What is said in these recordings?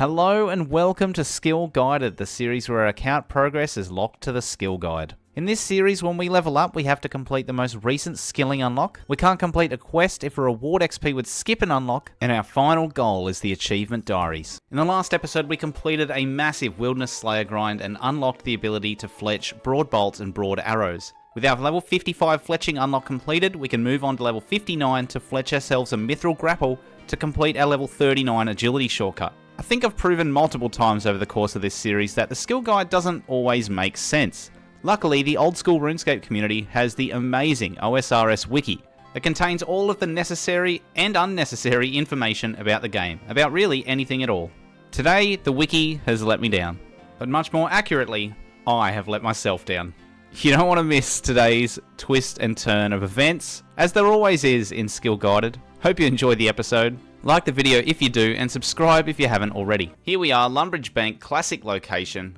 Hello and welcome to Skill Guided, the series where our account progress is locked to the skill guide. In this series, when we level up, we have to complete the most recent skilling unlock. We can't complete a quest if a reward XP would skip an unlock, and our final goal is the achievement diaries. In the last episode, we completed a massive Wilderness Slayer grind and unlocked the ability to fletch broad bolts and broad arrows. With our level 55 fletching unlock completed, we can move on to level 59 to fletch ourselves a Mithril grapple to complete our level 39 agility shortcut. I think I've proven multiple times over the course of this series that the skill guide doesn't always make sense. Luckily, the old school RuneScape community has the amazing OSRS Wiki that contains all of the necessary and unnecessary information about the game, about really anything at all. Today, the Wiki has let me down, but much more accurately, I have let myself down. You don't want to miss today's twist and turn of events, as there always is in Skill Guided. Hope you enjoyed the episode. Like the video if you do, and subscribe if you haven't already. Here we are, Lumbridge Bank, classic location.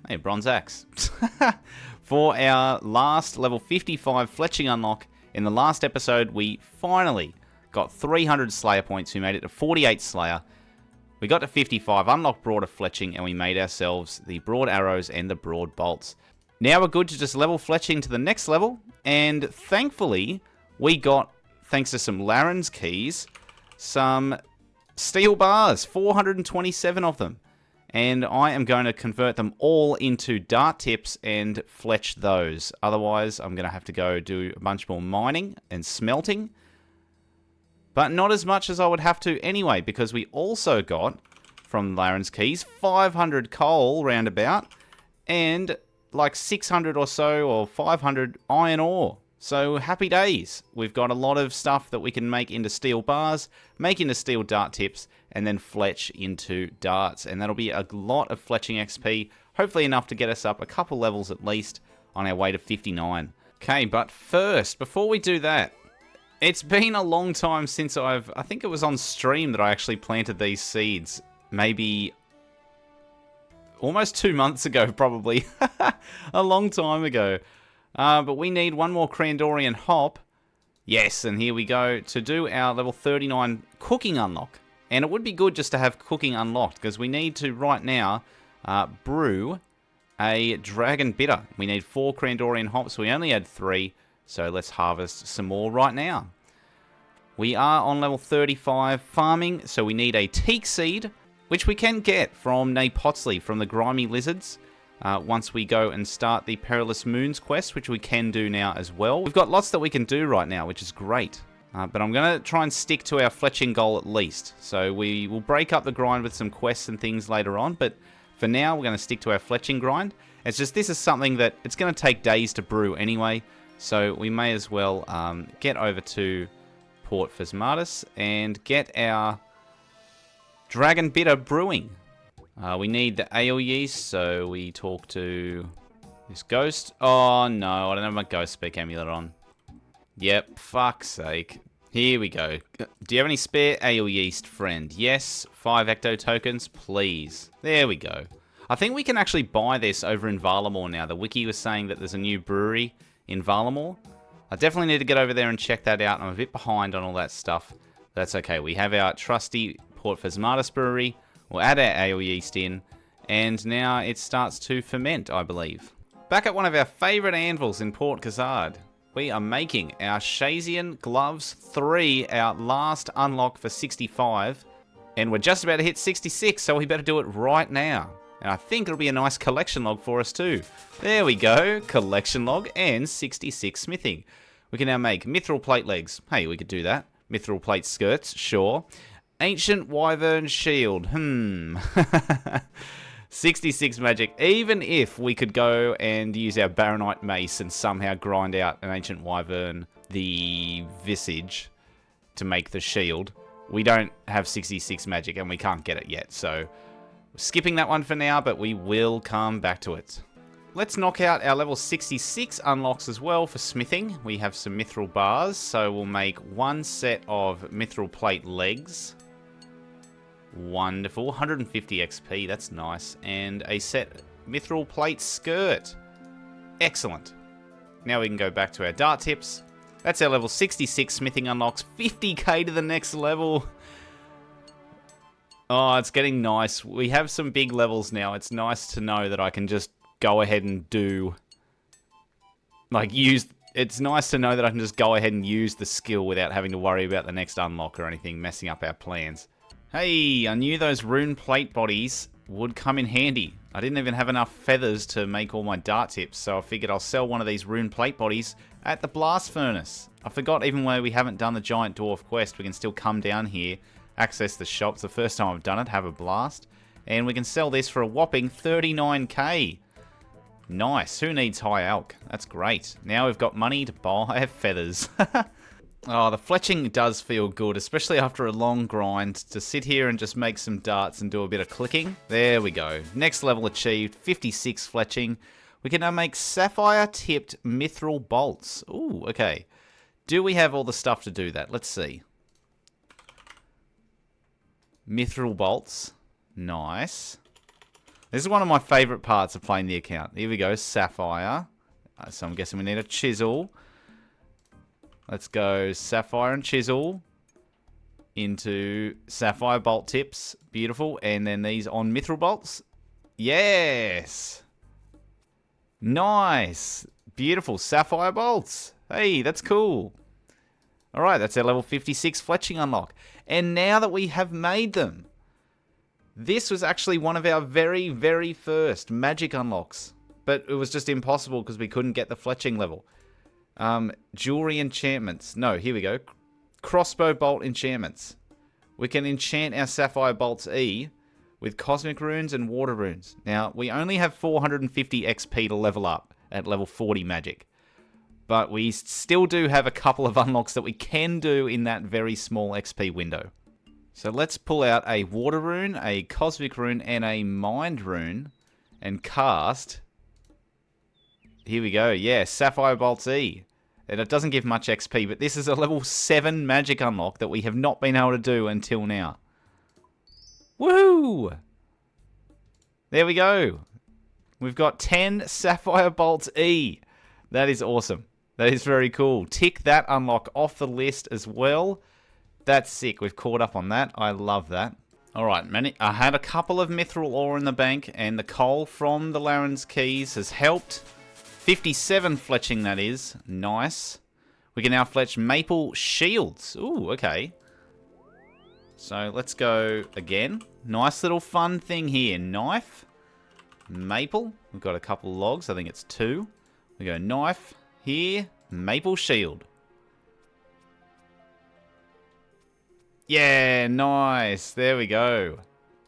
Hey, bronze axe. For our last level 55 fletching unlock. In the last episode, we finally got 300 Slayer points. We made it to 48 Slayer. We got to 55, unlocked broader fletching, and we made ourselves the broad arrows and the broad bolts. Now we're good to just level fletching to the next level, and thankfully, we got, thanks to some Larran's keys, some steel bars, 427 of them. And I am going to convert them all into dart tips and fletch those. Otherwise, I'm going to have to go do a bunch more mining and smelting. But not as much as I would have to anyway, because we also got, from Larran's keys, 500 coal roundabout, and like 600 or so, or 500 iron ore. So happy days. We've got a lot of stuff that we can make into steel bars, make into steel dart tips, and then fletch into darts. And that'll be a lot of fletching XP, hopefully enough to get us up a couple levels at least on our way to 59. Okay, but first, before we do that, it's been a long time since I think it was on stream that I actually planted these seeds. Maybe almost 2 months ago, probably. A long time ago. But we need one more Crandorian hop. Yes, and here we go to do our level 39 cooking unlock. And it would be good just to have cooking unlocked, because we need to, right now, brew a dragon bitter. We need 4 Crandorian hops. We only had 3, so let's harvest some more right now. We are on level 35 farming, so we need a teak seed, which we can get from Napotzley, from the Grimy Lizards. Once we go and start the Perilous Moons quest, which we can do now as well. We've got lots that we can do right now, which is great. But I'm going to try and stick to our fletching goal at least. So we will break up the grind with some quests and things later on. But for now, we're going to stick to our fletching grind. It's just this is something that it's going to take days to brew anyway. So we may as well get over to Port Phasmatis and get our Dragon Bitter brewing. We need the ale yeast, so we talk to this ghost. Oh no, I don't have my ghost speak amulet on. Yep, fuck's sake. Here we go. Do you have any spare ale yeast, friend? Yes, 5 ecto tokens, please. There we go. I think we can actually buy this over in Varlamore now. The wiki was saying that there's a new brewery in Varlamore. I definitely need to get over there and check that out. I'm a bit behind on all that stuff. That's okay. We have our trusty Port Phasmatis brewery. We'll add our ale yeast in, and now it starts to ferment, I believe. Back at one of our favourite anvils in Port Khazard, we are making our Shazian Gloves 3, our last unlock for 65, and we're just about to hit 66, so we better do it right now. And I think it'll be a nice collection log for us too. There we go, collection log and 66 smithing. We can now make Mithril Plate legs. Hey, we could do that. Mithril Plate skirts, sure. Ancient Wyvern Shield. 66 magic. Even if we could go and use our Baronite Mace and somehow grind out an Ancient Wyvern, the Visage, to make the shield, we don't have 66 magic and we can't get it yet. So, we're skipping that one for now, but we will come back to it. Let's knock out our level 66 unlocks as well for smithing. We have some Mithril Bars, so we'll make one set of Mithril Plate legs. Wonderful, 150 XP, that's nice. And a set Mithril Plate skirt. Excellent. Now we can go back to our dart tips. That's our level 66 smithing unlocks, 50k to the next level. Oh, it's getting nice. We have some big levels now. It's nice to know that I can just go ahead and do... Like, It's nice to know that I can just go ahead and use the skill without having to worry about the next unlock or anything messing up our plans. Hey, I knew those rune plate bodies would come in handy. I didn't even have enough feathers to make all my dart tips, so I figured I'll sell one of these rune plate bodies at the blast furnace. I forgot even though we haven't done the giant dwarf quest, we can still come down here, access the shops. The first time I've done it, have a blast. And we can sell this for a whopping 39k. Nice. Who needs high alch? That's great. Now we've got money to buy feathers. Oh, the fletching does feel good, especially after a long grind, to sit here and just make some darts and do a bit of clicking. There we go. Next level achieved, 56 fletching. We can now make sapphire-tipped mithril bolts. Ooh, okay. Do we have all the stuff to do that? Let's see. Mithril bolts. Nice. This is one of my favourite parts of playing the account. Here we go, sapphire. So I'm guessing we need a chisel. Let's go sapphire and chisel into sapphire bolt tips. Beautiful. And then these on mithril bolts. Yes. Nice. Beautiful sapphire bolts. Hey, that's cool. Alright, that's our level 56 fletching unlock. And now that we have made them, this was actually one of our very, very first magic unlocks. But it was just impossible because we couldn't get the fletching level. Jewelry enchantments. No, here we go. Crossbow bolt enchantments. We can enchant our sapphire bolts E with cosmic runes and water runes. Now, we only have 450 XP to level up at level 40 magic. But we still do have a couple of unlocks that we can do in that very small XP window. So let's pull out a water rune, a cosmic rune, and a mind rune and cast. Here we go. Yeah, sapphire bolts E. And it doesn't give much XP, but this is a level 7 magic unlock that we have not been able to do until now. Woohoo! There we go. We've got 10 sapphire bolts E. That is awesome. That is very cool. Tick that unlock off the list as well. That's sick. We've caught up on that. I love that. Alright, I had a couple of mithril ore in the bank, and the coal from the Laren's Keys has helped. 57 fletching, that is. Nice. We can now fletch maple shields. Ooh, okay. So let's go again. Nice little fun thing here. Knife. Maple. We've got a couple logs. I think it's 2. We go knife here. Maple shield. Yeah, nice. There we go.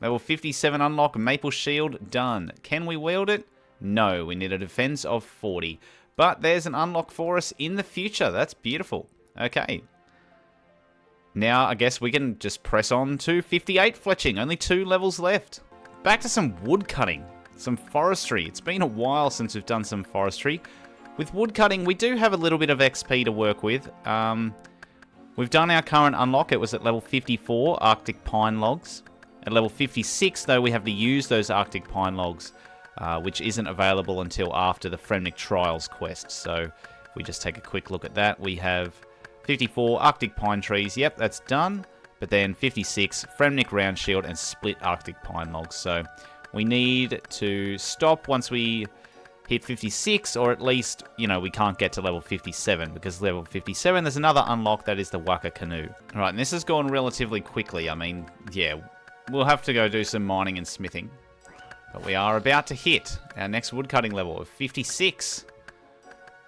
Level 57 unlock, maple shield, done. Can we wield it? No, we need a defense of 40. But there's an unlock for us in the future. That's beautiful. Okay. Now, I guess we can just press on to 58 fletching. Only 2 levels left. Back to some wood cutting. Some forestry. It's been a while since we've done some forestry. With wood cutting, we do have a little bit of XP to work with. We've done our current unlock. It was at level 54, Arctic Pine Logs. At level 56, though, we have to use those Arctic Pine Logs, which isn't available until after the Fremennik Trials quest. So if we just take a quick look at that, we have 54 Arctic Pine Trees. Yep, that's done. But then 56 Fremennik Round Shield and split Arctic Pine Logs. So we need to stop once we hit 56, or at least, you know, we can't get to level 57, because level 57 there's another unlock, that is the Waka Canoe. Alright, and this has gone relatively quickly. I mean, yeah, we'll have to go do some mining and smithing. But we are about to hit our next woodcutting level of 56.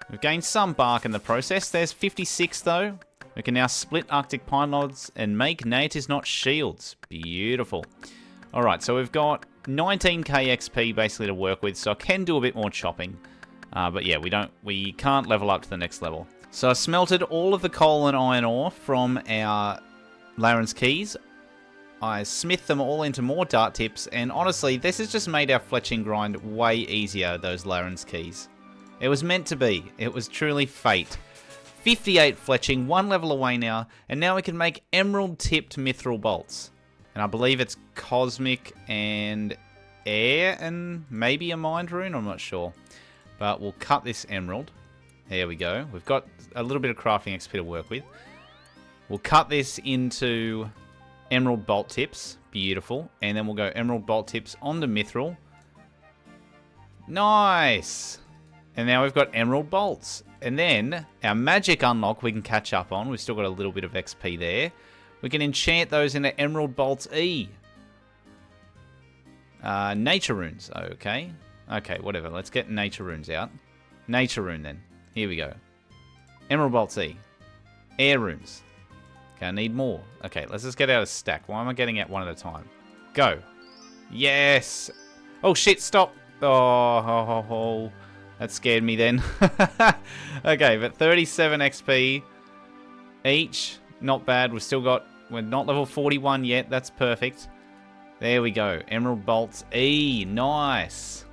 We've gained some bark in the process. There's 56 though. We can now split Arctic Pine Logs and make Natives Not Shields. Beautiful. Alright, so we've got 19k XP basically to work with, so I can do a bit more chopping. But yeah, we can't level up to the next level. So I smelted all of the coal and iron ore from our Laren's Keys. I smithed them all into more dart tips, and honestly, this has just made our fletching grind way easier, those Laren's Keys. It was meant to be. It was truly fate. 58 fletching, 1 level away now, and now we can make emerald-tipped mithril bolts. And I believe it's cosmic and air and maybe a mind rune, I'm not sure. But we'll cut this emerald. There we go. We've got a little bit of crafting XP to work with. We'll cut this into emerald bolt tips. Beautiful. And then we'll go emerald bolt tips onto mithril. Nice. And now we've got emerald bolts. And then our magic unlock we can catch up on. We've still got a little bit of XP there. We can enchant those into emerald bolts E. Nature runes. Okay. Okay, whatever. Let's get nature runes out. Nature rune then. Here we go. Emerald bolts E. Air runes. Okay, I need more. Okay, let's just get out a stack. Why am I getting out one at a time? Go. Yes. Oh, shit, stop. Oh, that scared me then. Okay, but 37 XP each. Not bad. We're not level 41 yet. That's perfect. There we go. Emerald bolts E. Nice.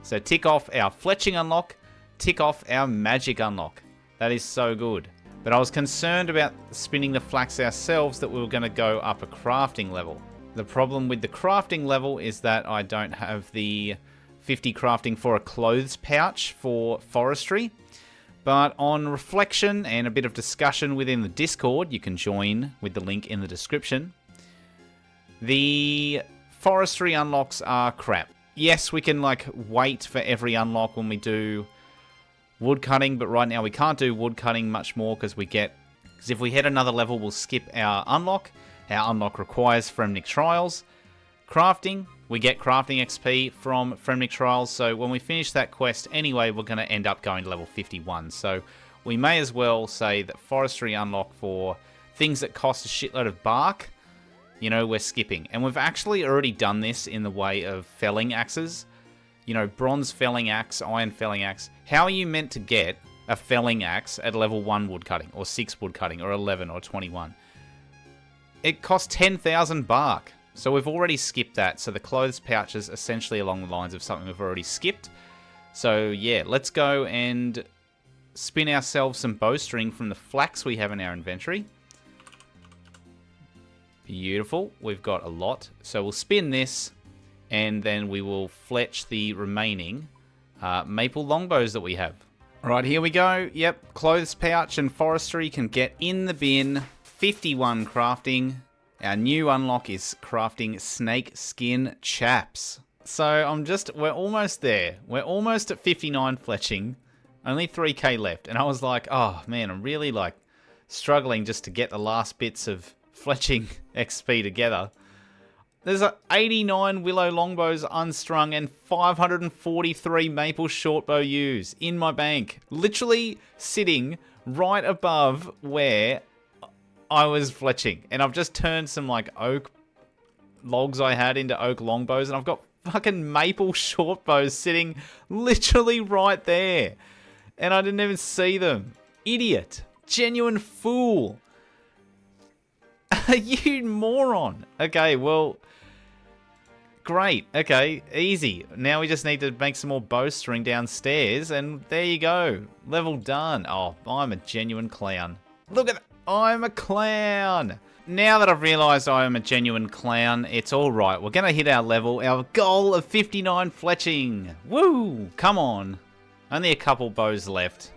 So tick off our fletching unlock. Tick off our magic unlock. That is so good. But I was concerned about spinning the flax ourselves that we were going to go up a crafting level. The problem with the crafting level is that I don't have the 50 crafting for a clothes pouch for forestry. But on reflection and a bit of discussion within the Discord, you can join with the link in the description. The forestry unlocks are crap. Yes, we can like wait for every unlock when we do wood cutting, but right now we can't do wood cutting much more because if we hit another level, we'll skip our unlock. Our unlock requires Fremennik Trials. Crafting, we get crafting XP from Fremennik Trials, so when we finish that quest anyway, we're going to end up going to level 51. So we may as well say that forestry unlock for things that cost a shitload of bark, you know, we're skipping. And we've actually already done this in the way of felling axes. You know, bronze felling axe, iron felling axe. How are you meant to get a felling axe at level 1 woodcutting, or 6 woodcutting, or 11, or 21? It costs 10,000 bark. So we've already skipped that. So the clothes pouch is essentially along the lines of something we've already skipped. So yeah, let's go and spin ourselves some bowstring from the flax we have in our inventory. Beautiful. We've got a lot. So we'll spin this, and then we will fletch the remaining maple longbows that we have. All right, here we go. Yep, clothes pouch and forestry can get in the bin. 51 crafting. Our new unlock is crafting snake skin chaps. So we're almost there. We're almost at 59 fletching. Only 3k left. And I was like, oh man, I'm really like struggling just to get the last bits of fletching XP together. There's 89 willow longbows unstrung and 543 maple shortbow U's in my bank. Literally sitting right above where I was fletching. And I've just turned some like oak logs I had into oak longbows, and I've got fucking maple shortbows sitting literally right there. And I didn't even see them. Idiot. Genuine fool. You moron. Okay, well, great. Okay, easy. Now we just need to make some more bowstring downstairs, and there you go. Level done. Oh, I'm a genuine clown. Look at that. I'm a clown. Now that I've realised I am a genuine clown, it's alright. We're going to hit our level, our goal of 59 fletching. Woo! Come on. Only a couple bows left.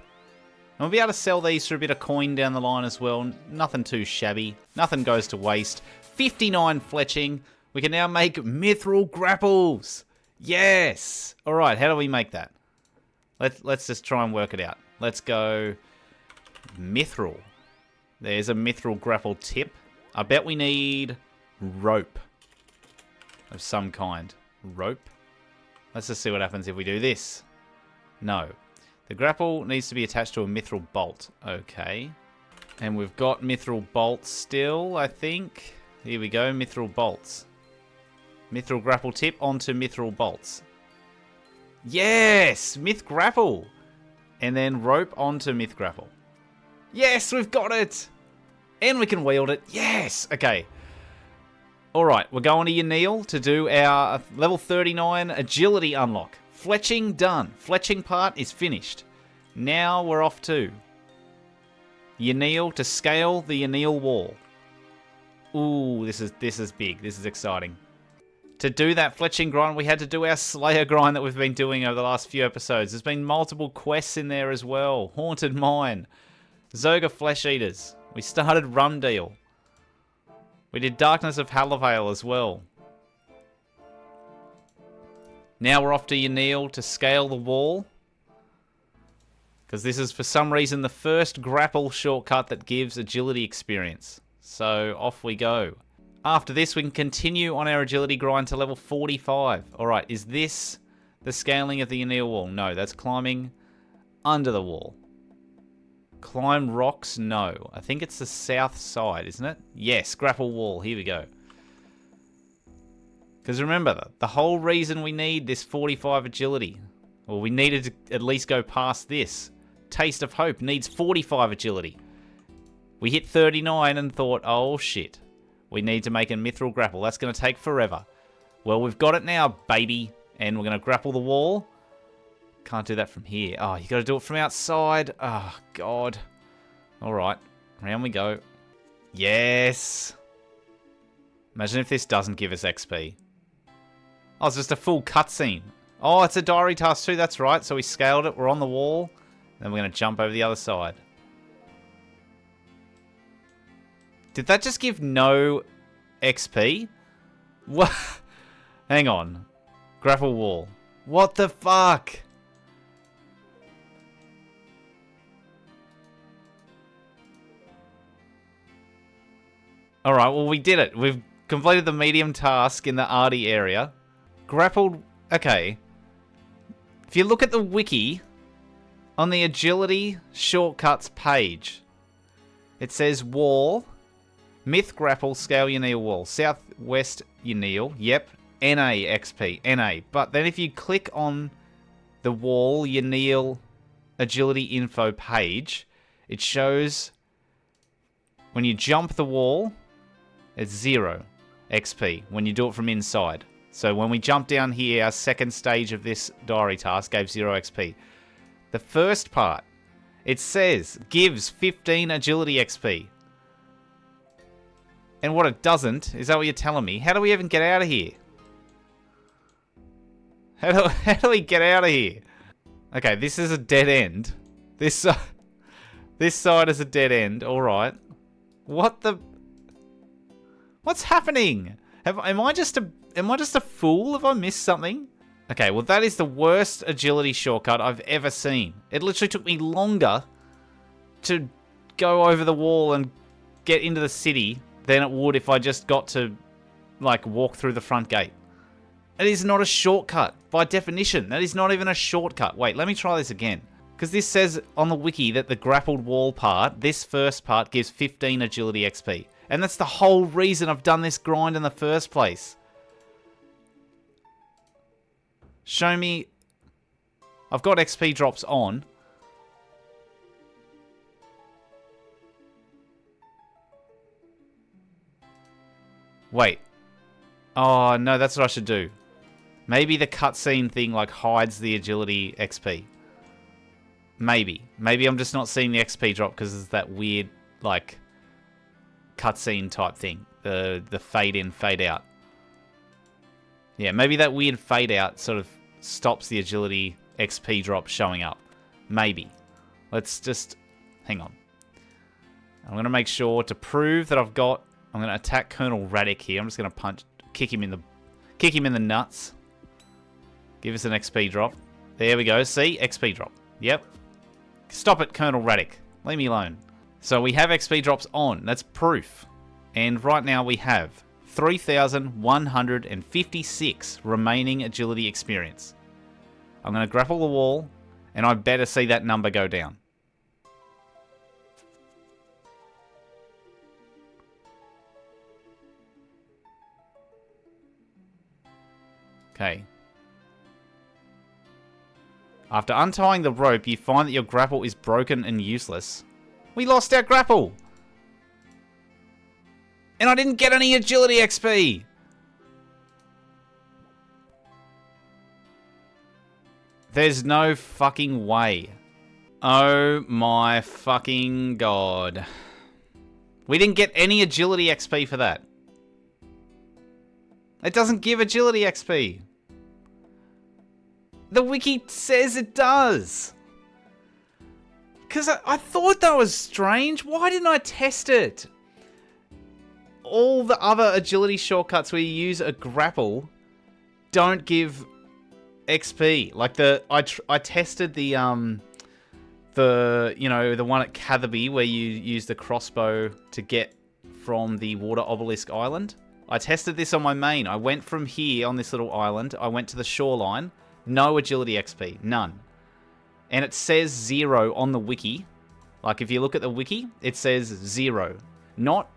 And we'll be able to sell these for a bit of coin down the line as well. Nothing too shabby. Nothing goes to waste. 59 fletching. We can now make mithril grapples. Yes! Alright, how do we make that? Let's just try and work it out. Let's go mithril. There's a mithril grapple tip. I bet we need rope of some kind. Rope? Let's just see what happens if we do this. No. The grapple needs to be attached to a mithril bolt. Okay. And we've got mithril bolts still, I think. Here we go, mithril bolts. Mithril grapple tip onto mithril bolts. Yes! Myth grapple! And then rope onto myth grapple. Yes, we've got it! And we can wield it. Yes! Okay. Alright, we're going to Yaneel to do our level 39 agility unlock. Fletching done. Fletching part is finished. Now we're off to Yaneel to scale the Yaneel wall. Ooh, this is big. This is exciting. To do that fletching grind, we had to do our Slayer grind that we've been doing over the last few episodes. There's been multiple quests in there as well. Haunted Mine. Zoga Flesh Eaters. We started Rum Deal. We did Darkness of Halavale as well. Now we're off to Yaneel to scale the wall. Because this is, for some reason, the first grapple shortcut that gives agility experience. So, off we go. After this, we can continue on our agility grind to level 45. Alright, is this the scaling of the Yaneel wall? No, that's climbing under the wall. Climb rocks? No. I think it's the south side, isn't it? Yes, grapple wall. Here we go. Because remember, the whole reason we need this 45 agility, or we needed to at least go past this, Taste of Hope needs 45 agility. We hit 39 and thought, oh shit, we need to make a mithril grapple. That's going to take forever. Well, we've got it now, baby. And we're going to grapple the wall. Can't do that from here. Oh, you got to do it from outside. Oh, God. Alright, round we go. Yes! Imagine if this doesn't give us XP. Oh, it's just a full cutscene. Oh, it's a diary task too, that's right. So we scaled it, we're on the wall. Then we're going to jump over the other side. Did that just give no XP? What? Hang on. Grapple wall. What the fuck? Alright, well we did it. We've completed the medium task in the Arty area. Grappled... Okay. If you look at the wiki, on the agility shortcuts page, it says wall, myth grapple, scale Yaneel wall, southwest Yaneel, yep, NA XP, NA. But then if you click on the wall Yaneel agility info page, it shows when you jump the wall, it's 0 XP when you do it from inside. So when we jump down here, our second stage of this diary task gave 0 XP. The first part, it says, gives 15 agility XP. And what it doesn't, is that what you're telling me? How do we even get out of here? How do we get out of here? Okay, this is a dead end. This side is a dead end, alright. What the... What's happening? Am I just a fool? Have I missed something? Okay, well that is the worst agility shortcut I've ever seen. It literally took me longer to go over the wall and get into the city than it would if I just got to, like, walk through the front gate. It is not a shortcut, by definition. That is not even a shortcut. Wait, let me try this again. Because this says on the wiki that the grappled wall part, this first part, gives 15 agility XP. And that's the whole reason I've done this grind in the first place. Show me... I've got XP drops on. Wait. Oh, no, that's what I should do. Maybe the cutscene thing, like, hides the agility XP. Maybe. Maybe I'm just not seeing the XP drop because it's that weird, like, cutscene type thing. The fade in, fade out. Yeah, maybe that weird fade out sort of stops the agility XP drop showing up. Maybe. Let's just... Hang on. I'm going to make sure to prove that I've got... I'm going to attack Colonel Radic here. I'm just going to kick him in the nuts. Give us an XP drop. There we go. See? XP drop. Yep. Stop it, Colonel Radic. Leave me alone. So we have XP drops on. That's proof. And right now we have 3,156 remaining agility experience. I'm going to grapple the wall, and I better see that number go down. Okay. After untying the rope, you find that your grapple is broken and useless. We lost our grapple! And I didn't get any agility XP! There's no fucking way. Oh my fucking god. We didn't get any agility XP for that. It doesn't give agility XP. The wiki says it does. Because I thought that was strange. Why didn't I test it? all the other agility shortcuts where you use a grapple don't give XP. Like I tested the the one at Catherby where you use the crossbow to get from the water obelisk island. I tested this on my main. I went from here on this little island. I went to the shoreline. No agility XP. None. And it says 0 on the wiki. Like, if you look at the wiki, it says 0. Not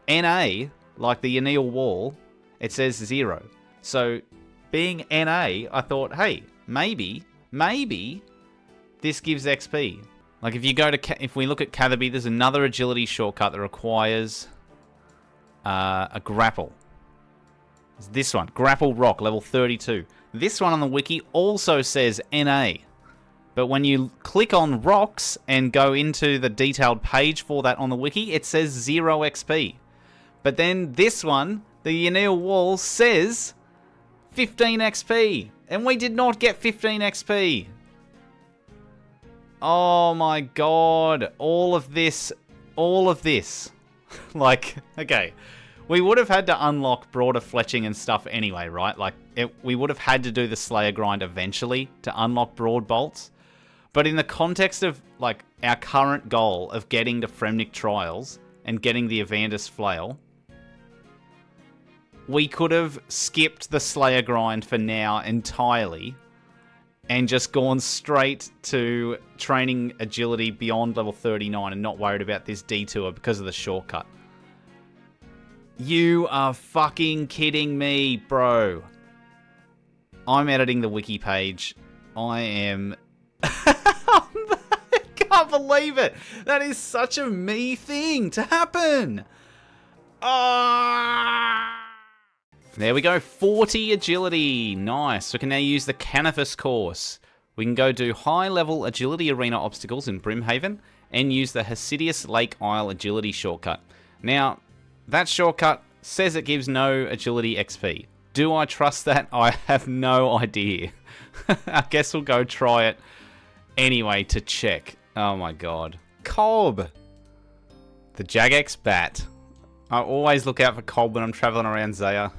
NA, like the Yaneel wall. It says 0. So, being NA, I thought, hey, maybe this gives XP. Like, if you go to, if we look at Catherby, there's another agility shortcut that requires a grapple. It's this one, Grapple Rock, level 32. This one on the wiki also says NA. But when you click on rocks and go into the detailed page for that on the wiki, it says 0 XP. But then this one, the Yaneel wall, says 15 XP. And we did not get 15 XP. Oh my god. All of this. Like, okay. We would have had to unlock broader fletching and stuff anyway, right? Like, we would have had to do the Slayer grind eventually to unlock broad bolts. But in the context of, like, our current goal of getting to Fremennik Trials and getting the Ivandis Flail, we could have skipped the Slayer grind for now entirely and just gone straight to training agility beyond level 39 and not worried about this detour because of the shortcut. You are fucking kidding me, bro. I'm editing the wiki page. I am... I can't believe it. That is such a me thing to happen. There we go. 40 agility. Nice. We can now use the Canifus course. We can go do high-level agility arena obstacles in Brimhaven and use the Hasidius Lake Isle agility shortcut. Now, that shortcut says it gives no agility XP. Do I trust that? I have no idea. I guess we'll go try it anyway to check. Oh my god. Cobb! The Jagex Bat. I always look out for Cobb when I'm traveling around Zaya.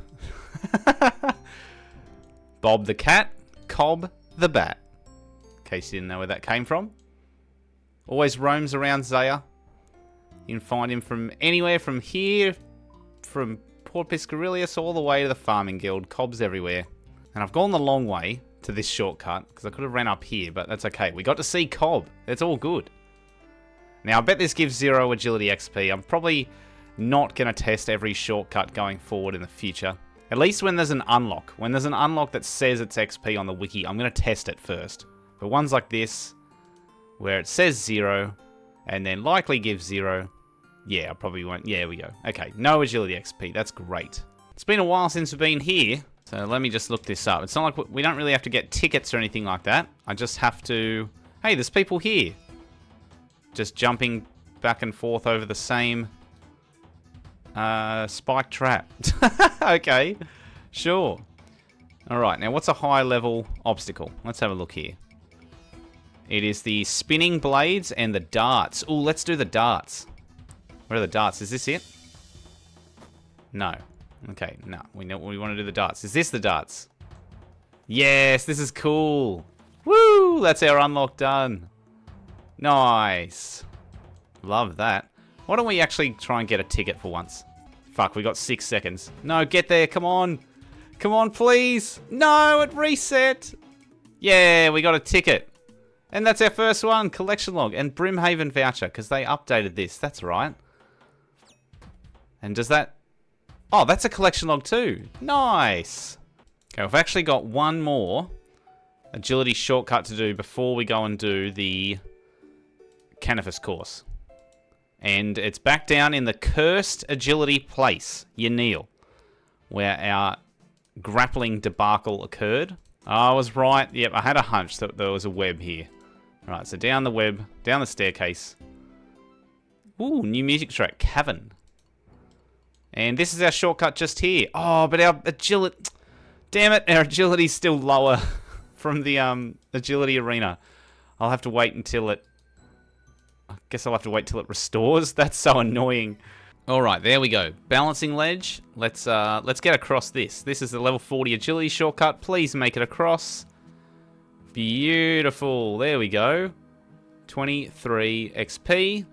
Bob the Cat, Cobb the Bat. In case you didn't know where that came from. Always roams around Zaya. You can find him from anywhere from here, from Port Piscarius all the way to the Farming Guild. Cobb's everywhere. And I've gone the long way to this shortcut, because I could have ran up here, but that's okay. We got to see Cobb. It's all good. Now, I bet this gives 0 agility XP. I'm probably not going to test every shortcut going forward in the future. At least when there's an unlock. When there's an unlock that says it's XP on the wiki, I'm going to test it first. But ones like this, where it says 0, and then likely gives 0, yeah, I probably won't. Yeah, we go. Okay, no agility XP. That's great. It's been a while since we've been here, so let me just look this up. It's not like we don't really have to get tickets or anything like that. I just have to... Hey, there's people here. Just jumping back and forth over the same spike trap. Okay, sure. Alright, now what's a high-level obstacle? Let's have a look here. It is the spinning blades and the darts. Ooh, let's do the darts. Where are the darts? Is this it? No. Okay, no. We want to do the darts. Is this the darts? Yes, this is cool. Woo! That's our unlock done. Nice. Love that. Why don't we actually try and get a ticket for once? Fuck, we got 6 seconds. No, get there. Come on. Come on, please. No, it reset. Yeah, we got a ticket. And that's our first one. Collection log and Brimhaven voucher, because they updated this. That's right. And does that... Oh, that's a collection log too. Nice. Okay, we've actually got one more agility shortcut to do before we go and do the Canifus course. And it's back down in the cursed agility place, Yaneel, where our grappling debacle occurred. Oh, I was right. Yep, I had a hunch that there was a web here. Alright, so down the web, down the staircase. Ooh, new music track, Cavern. And this is our shortcut just here. Oh, but our agility... Damn it, our agility's still lower from the agility arena. I'll have to wait until it... I guess I'll have to wait till it restores. That's so annoying. Alright, there we go. Balancing ledge. Let's get across this. This is the level 40 agility shortcut. Please make it across. Beautiful. There we go. 23 XP.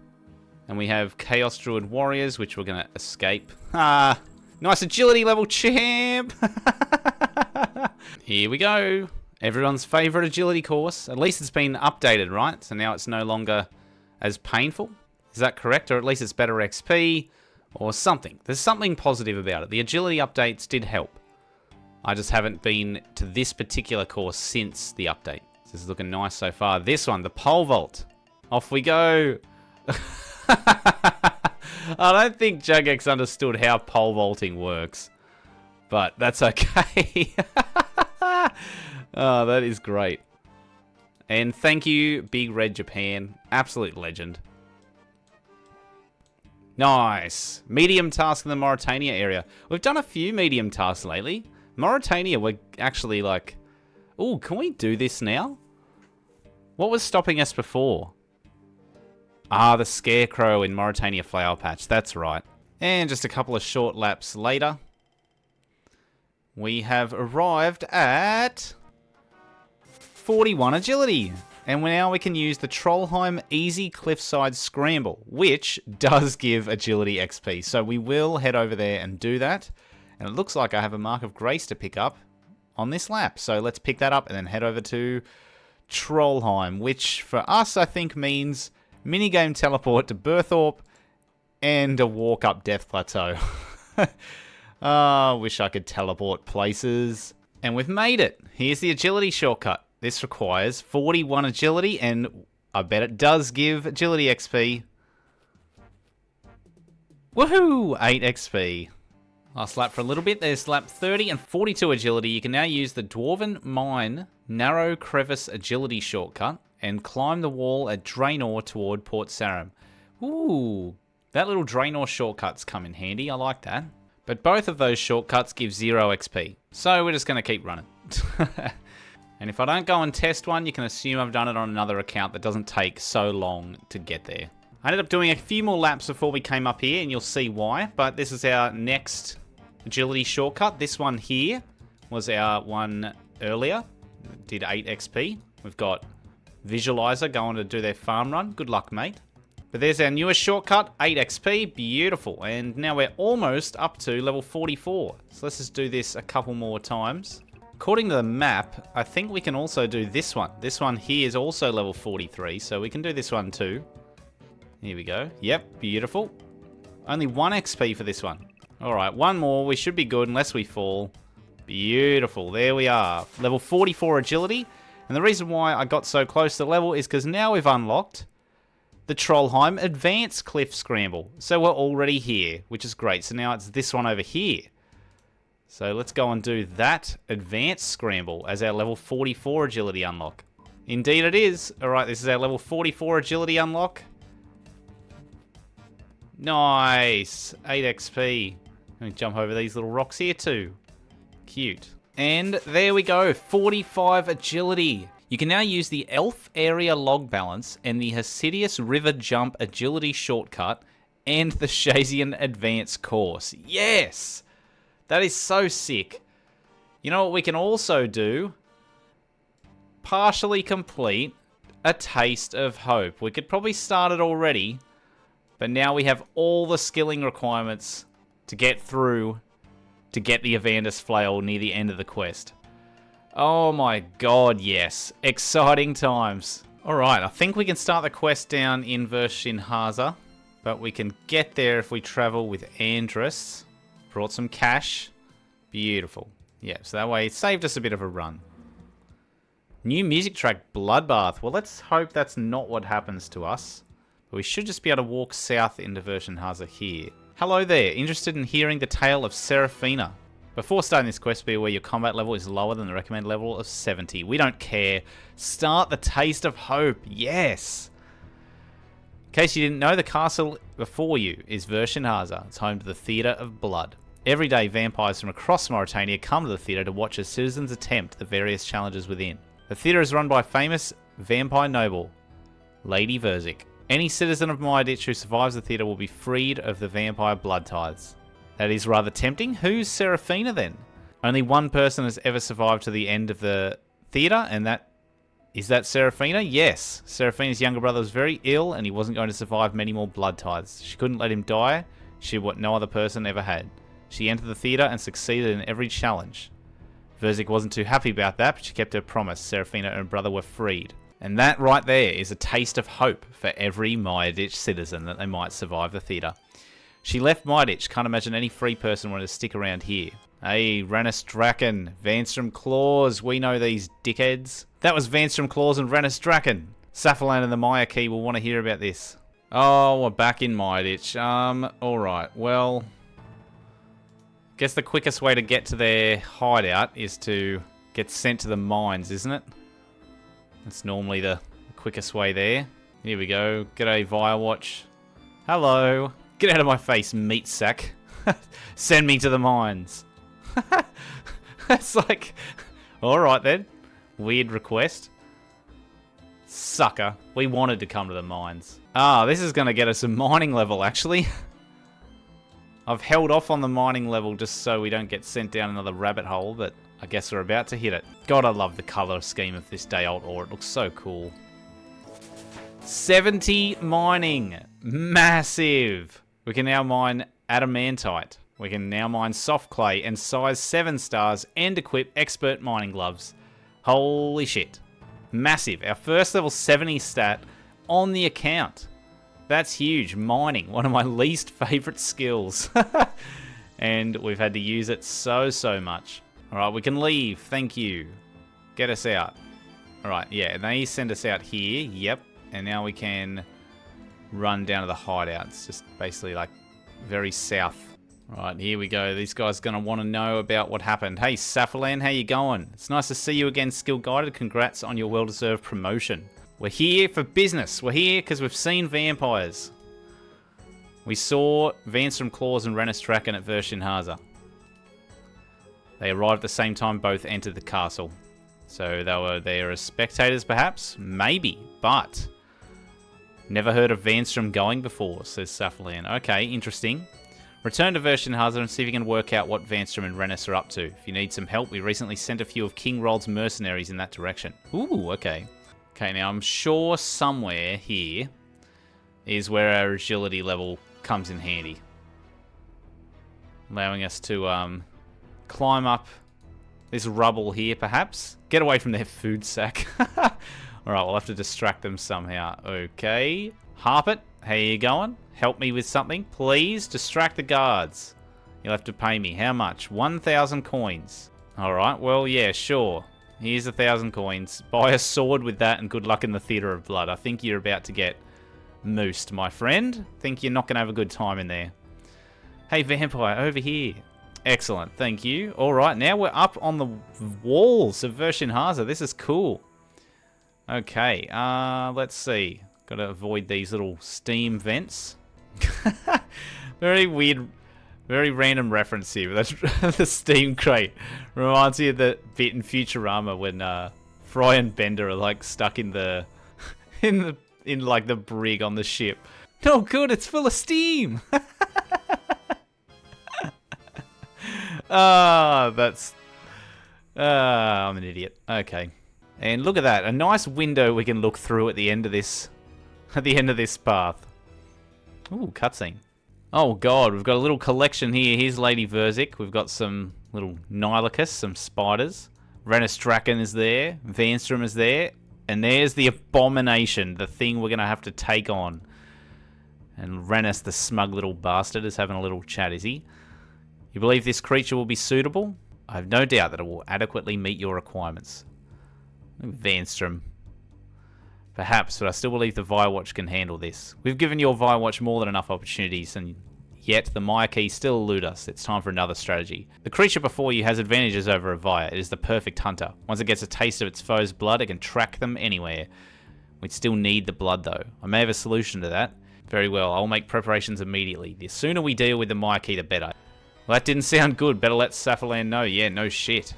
And we have Chaos Druid Warriors, which we're going to escape. Ah, nice agility level, champ. Here we go. Everyone's favourite agility course. At least it's been updated, right? So now it's no longer as painful. Is that correct? Or at least it's better XP or something. There's something positive about it. The agility updates did help. I just haven't been to this particular course since the update. This is looking nice so far. This one, the pole vault. Off we go. I don't think Jagex understood how pole vaulting works, but that's okay. Oh, that is great. And thank you, Big Red Japan. Absolute legend. Nice. Medium task in the Mauritania area. We've done a few medium tasks lately. Mauritania, we're actually like... Ooh, can we do this now? What was stopping us before? Ah, the Scarecrow in Mauritania Flower Patch. That's right. And just a couple of short laps later, we have arrived at 41 agility. And now we can use the Trollheim Easy Cliffside Scramble, which does give agility XP. So we will head over there and do that. And it looks like I have a Mark of Grace to pick up on this lap. So let's pick that up and then head over to Trollheim, which for us I think means minigame teleport to Berthorpe and a walk up Death Plateau. Wish I could teleport places. And we've made it. Here's the agility shortcut. This requires 41 agility, and I bet it does give agility XP. Woohoo! 8 XP. Last lap for a little bit. There's lap 30 and 42 agility. You can now use the Dwarven Mine Narrow Crevice agility shortcut and climb the wall at Draenor toward Port Sarim. Ooh, that little Draenor shortcut's come in handy. I like that. But both of those shortcuts give 0 XP. So we're just going to keep running. And if I don't go and test one, you can assume I've done it on another account that doesn't take so long to get there. I ended up doing a few more laps before we came up here, and you'll see why. But this is our next agility shortcut. This one here was our one earlier. Did 8 XP. We've got Visualizer going to do their farm run. Good luck, mate. But there's our newest shortcut, 8 XP. Beautiful. And now we're almost up to level 44. So let's just do this a couple more times. According to the map, I think we can also do this one. This one here is also level 43, so we can do this one too. Here we go. Yep, beautiful. Only 1 XP for this one. Alright, one more. We should be good unless we fall. Beautiful. There we are. Level 44 agility. And the reason why I got so close to the level is because now we've unlocked the Trollheim Advanced Cliff Scramble. So we're already here, which is great. So now it's this one over here. So let's go and do that Advanced Scramble as our level 44 agility unlock. Indeed it is. Alright, this is our level 44 agility unlock. Nice. 8 XP. Let me jump over these little rocks here too. Cute. And there we go. 45 agility. You can now use the Elf Area Log Balance and the Hasidius River Jump Agility Shortcut and the Shazian Advanced Course. Yes! That is so sick. You know what we can also do? Partially complete a Taste of Hope. We could probably start it already, but now we have all the skilling requirements to get through to get the Ivandis Flail near the end of the quest. Oh my god, yes. Exciting times. Alright, I think we can start the quest down in Verschinhaza, but we can get there if we travel with Andrus. Brought some cash. Beautiful. Yeah, so that way it saved us a bit of a run. New music track, Bloodbath. Well, let's hope that's not what happens to us. But we should just be able to walk south into Verschinhaza here. Hello there, interested in hearing the tale of Seraphina. Before starting this quest, be aware your combat level is lower than the recommended level of 70. We don't care. Start the Taste of Hope. Yes! In case you didn't know, the castle before you is Verschinhaza. It's home to the Theatre of Blood. Every day, vampires from across Mauritania come to the theatre to watch as citizens attempt the various challenges within. The theatre is run by famous vampire noble, Lady Verzik. Any citizen of my ditch who survives the theatre will be freed of the vampire blood tithes. That is rather tempting. Who's Seraphina then? Only one person has ever survived to the end of the theatre, and that... Is that Seraphina? Yes. Seraphina's younger brother was very ill, and he wasn't going to survive many more blood tithes. She couldn't let him die. She did what no other person ever had. She entered the theatre and succeeded in every challenge. Verzik wasn't too happy about that, but she kept her promise. Seraphina and her brother were freed. And that right there is a taste of hope for every Maya-Ditch citizen that they might survive the theatre. She left Maya-Ditch. Can't imagine any free person wanted to stick around here. Hey, Rannis Draken, Vanstrom Claws, we know these dickheads. That was Vanstrom Claws and Rannis Draken. Safalan and the Maya Key will want to hear about this. Oh, we're back in Maya-Ditch. Alright, well... Guess the quickest way to get to their hideout is to get sent to the mines, isn't it? That's normally the quickest way there. Here we go. G'day, Firewatch. Hello. Get out of my face, meat sack. Send me to the mines. That's like... Alright then. Weird request. Sucker. We wanted to come to the mines. Ah, this is going to get us a mining level, actually. I've held off on the mining level just so we don't get sent down another rabbit hole, but I guess we're about to hit it. God, I love the colour scheme of this day old ore. It looks so cool. 70 mining. Massive. We can now mine adamantite. We can now mine soft clay and size 7 stars and equip expert mining gloves. Holy shit. Massive. Our first level 70 stat on the account. That's huge. Mining, one of my least favourite skills. And we've had to use it so much. Alright, we can leave. Thank you. Get us out. Alright, yeah, they send us out here. Yep. And now we can run down to the hideouts. Just basically like very south. Right, here we go. These guys are going to want to know about what happened. Hey, Safalan, how you going? It's nice to see you again, Skill Guided. Congrats on your well-deserved promotion. We're here for business. We're here because we've seen vampires. We saw Vanstrom Claws and Rannis Draken at Vershinhaza. They arrived at the same time, both entered the castle. So they were there as spectators, perhaps? Maybe, but... Never heard of Vanstrom going before, says Safalan. Okay, interesting. Return to Vershinhaza and see if you can work out what Vanstrom and Rannis are up to. If you need some help, we recently sent a few of King Rold's mercenaries in that direction. Ooh, okay. Okay, now I'm sure somewhere here is where our agility level comes in handy. Allowing us to climb up this rubble here, perhaps. Get away from their food sack. Alright, we'll have to distract them somehow. Okay. Harpet, how you going? Help me with something, please. Distract the guards. You'll have to pay me. How much? 1,000 coins. Alright, well, yeah, sure. Here's 1,000 coins. Buy a sword with that and good luck in the Theatre of Blood. I think you're about to get moosed, my friend. Think you're not going to have a good time in there. Hey, vampire, over here. Excellent, thank you. Alright, now we're up on the walls of Vershinhaza. This is cool. Okay, let's see. Got to avoid these little steam vents. Very weird, very random reference here. That's the steam crate. Reminds me of the bit in Futurama when Fry and Bender are like stuck in the in like the brig on the ship. Oh good, it's full of steam. That's I'm an idiot. Okay. And look at that, a nice window we can look through at the end of this path. Ooh, cutscene. Oh god, we've got a little collection here. Here's Lady Verzik. We've got some little Nilicus, some spiders. Rannis Draken is there. Vanstrom is there. And there's the abomination, the thing we're going to have to take on. And Rannis, the smug little bastard, is having a little chat, is he? You believe this creature will be suitable? I have no doubt that it will adequately meet your requirements. Vanstrom. Perhaps, but I still believe the Firewatch can handle this. We've given your Firewatch more than enough opportunities, and yet the Maya Key still elude us. It's time for another strategy. The creature before you has advantages over a Vire. It is the perfect hunter. Once it gets a taste of its foe's blood, it can track them anywhere. We'd still need the blood, though. I may have a solution to that. Very well, I'll make preparations immediately. The sooner we deal with the Maya Key, the better. Well, that didn't sound good. Better let Safalan know. Yeah, no shit.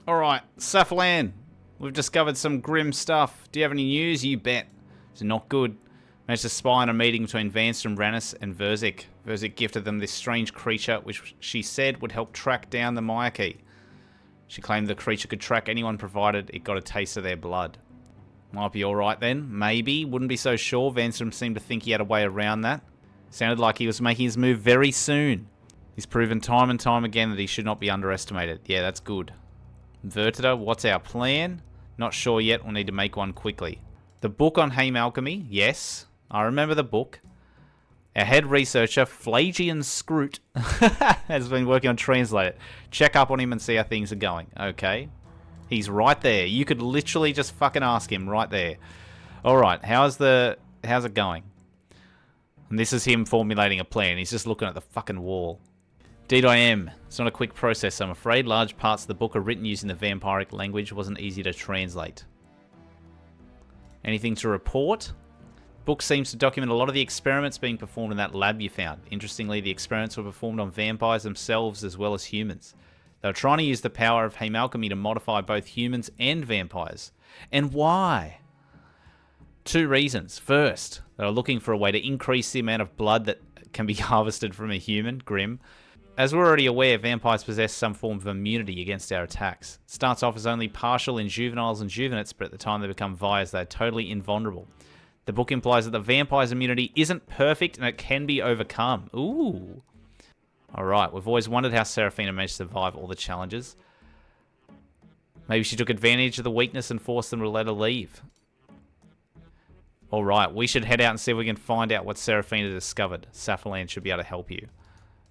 Alright, Safalan. We've discovered some grim stuff. Do you have any news? You bet. It's not good. Managed to spy on a meeting between Vanstrom, Rannis, and Verzik. Verzik gifted them this strange creature, which she said would help track down the Maya key. She claimed the creature could track anyone provided it got a taste of their blood. Might be alright then. Maybe. Wouldn't be so sure. Vanstrom seemed to think he had a way around that. Sounded like he was making his move very soon. He's proven time and time again that he should not be underestimated. Yeah, that's good. Vertida, what's our plan? Not sure yet. We'll need to make one quickly. The book on Hame Alchemy. Yes. I remember the book. Our head researcher, Flagian Scroot, has been working on translate it. Check up on him and see how things are going. Okay. He's right there. You could literally just fucking ask him right there. Alright, how's it going? And this is him formulating a plan. He's just looking at the fucking wall. Indeed I am. It's not a quick process, I'm afraid. Large parts of the book are written using the vampiric language. It wasn't easy to translate. Anything to report? Book seems to document a lot of the experiments being performed in that lab you found. Interestingly, the experiments were performed on vampires themselves as well as humans. They were trying to use the power of Hame Alchemy to modify both humans and vampires. And why? 2 reasons. First, they were looking for a way to increase the amount of blood that can be harvested from a human, Grim. As we're already aware, vampires possess some form of immunity against our attacks. It starts off as only partial in juveniles and juvenites, but at the time they become Vyres, they're totally invulnerable. The book implies that the vampire's immunity isn't perfect and it can be overcome. Ooh. Alright, we've always wondered how Seraphina managed to survive all the challenges. Maybe she took advantage of the weakness and forced them to let her leave. Alright, we should head out and see if we can find out what Seraphina discovered. Safalan should be able to help you.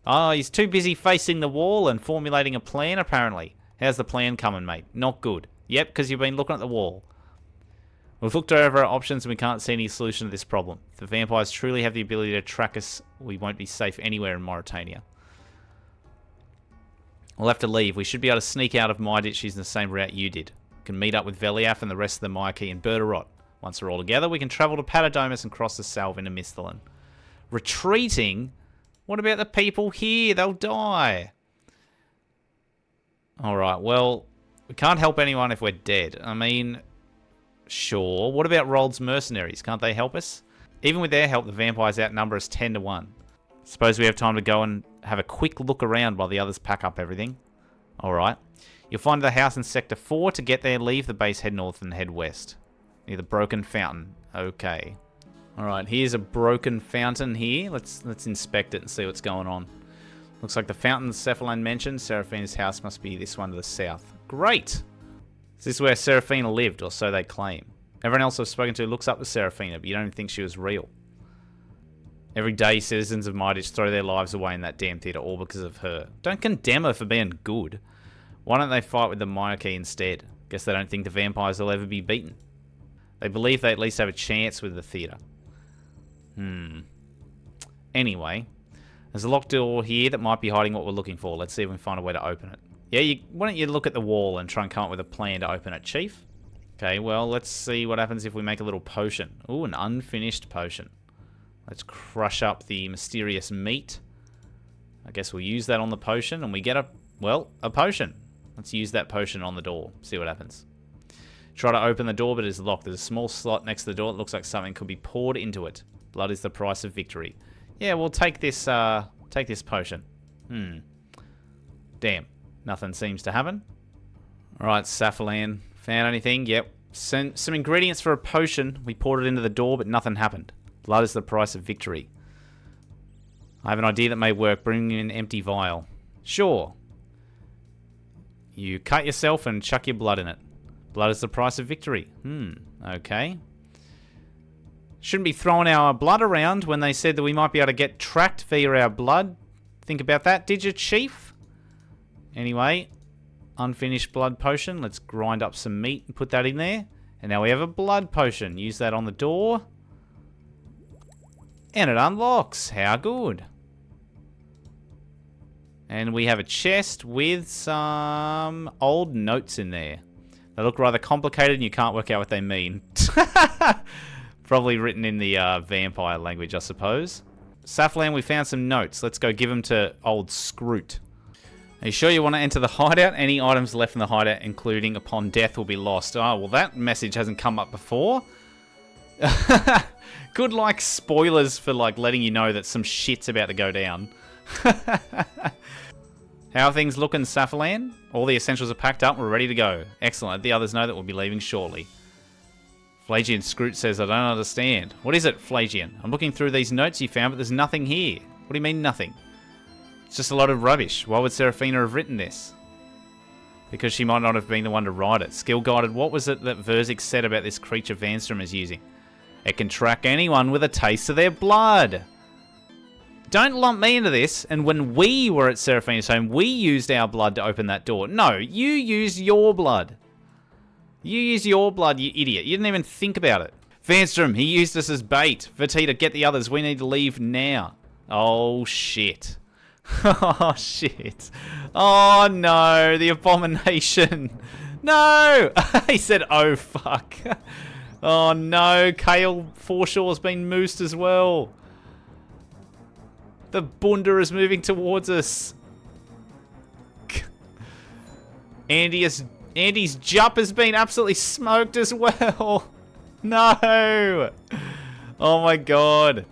Oh, he's too busy facing the wall and formulating a plan, apparently. How's the plan coming, mate? Not good. Yep, because you've been looking at the wall. We've looked over our options and we can't see any solution to this problem. If the vampires truly have the ability to track us, we won't be safe anywhere in Mauritania. We'll have to leave. We should be able to sneak out of Myditch using the same route you did. We can meet up with Veliath and the rest of the Myaki in Berderot. Once we're all together, we can travel to Patadomus and cross the Salve into Misthalin. Retreating? What about the people here? They'll die. Alright, well, we can't help anyone if we're dead. I mean, sure. What about Rold's mercenaries? Can't they help us? Even with their help, the vampires outnumber us 10 to 1. Suppose we have time to go and have a quick look around while the others pack up everything. Alright. You'll find the house in Sector 4. To get there, leave the base, head north and head west. Near the broken fountain. Okay. Alright, here's a broken fountain here. Let's inspect it and see what's going on. Looks like the fountain Cephalan mentioned. Seraphina's house must be this one to the south. Great! Is this where Seraphina lived, or so they claim? Everyone else I've spoken to looks up to Seraphina, but you don't think she was real. Every day, citizens of Myditch throw their lives away in that damn theatre, all because of her. Don't condemn her for being good. Why don't they fight with the Myaki instead? Guess they don't think the vampires will ever be beaten. They believe they at least have a chance with the theatre. Anyway, there's a locked door here that might be hiding what we're looking for. Let's see if we can find a way to open it. Yeah, why don't you look at the wall and try and come up with a plan to open it, Chief? Okay, well, let's see what happens if we make a little potion. Ooh, an unfinished potion. Let's crush up the mysterious meat. I guess we'll use that on the potion, and we get a potion. Let's use that potion on the door. See what happens. Try to open the door, but it's locked. There's a small slot next to the door. It looks like something could be poured into it. Blood is the price of victory. Yeah, we'll take this potion. Damn. Nothing seems to happen. Alright, Safalan. Found anything? Yep. Some ingredients for a potion. We poured it into the door, but nothing happened. Blood is the price of victory. I have an idea that may work. Bring me an empty vial. Sure. You cut yourself and chuck your blood in it. Blood is the price of victory. Okay. Shouldn't be throwing our blood around when they said that we might be able to get tracked via our blood. Think about that, did you, Chief? Anyway, unfinished blood potion. Let's grind up some meat and put that in there. And now we have a blood potion. Use that on the door. And it unlocks. How good. And we have a chest with some old notes in there. They look rather complicated and you can't work out what they mean. Probably written in the vampire language, I suppose. Safalan, we found some notes. Let's go give them to old Scroot. Are you sure you want to enter the hideout? Any items left in the hideout, including upon death, will be lost. Oh, well, that message hasn't come up before. Good, like, spoilers for, like, letting you know that some shit's about to go down. How are things looking, Safalan? All the essentials are packed up. We're ready to go. Excellent. The others know that we'll be leaving shortly. Flagian Scroot says, I don't understand. What is it, Flagian? I'm looking through these notes you found, but there's nothing here. What do you mean, nothing? It's just a lot of rubbish. Why would Seraphina have written this? Because she might not have been the one to write it. Skill guided. What was it that Verzik said about this creature Vanstrom is using? It can track anyone with a taste of their blood. Don't lump me into this. And when we were at Seraphina's home, we used our blood to open that door. No, you used your blood. You used your blood, you idiot. You didn't even think about it. Vanstrom, he used us as bait. Vertita, get the others. We need to leave now. Oh, shit. Oh, shit. Oh, no. The abomination. No. He said, oh, fuck. Oh, no. Kale Foreshaw's been moosed as well. The Bunda is moving towards us. Andy's jump has been absolutely smoked as well. No. Oh, my God.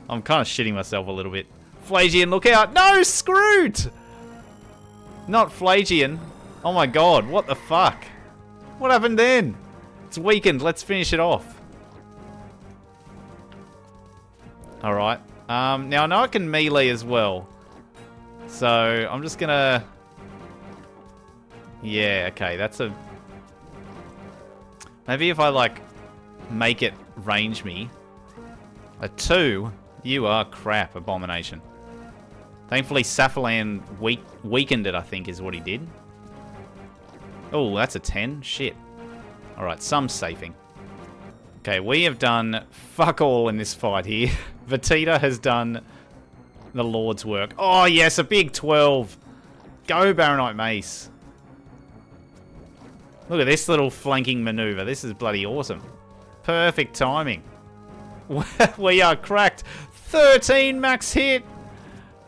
I'm kind of shitting myself a little bit. Flagian, look out! No, Scroot! Not Flagian. Oh my god, what the fuck? What happened then? It's weakened, let's finish it off. Alright. Now I know I can melee as well. So, I'm just gonna... Yeah, okay, that's a... Maybe if I, like, make it range me. A 2, you are crap, Abomination. Thankfully, Safalan weakened it, I think, is what he did. Oh, that's a 10. Shit. Alright, some safing. Okay, we have done fuck all in this fight here. Vertita has done the Lord's work. Oh, yes, a big 12. Go, Baronite Mace. Look at this little flanking maneuver. This is bloody awesome. Perfect timing. We are cracked. 13 max hit.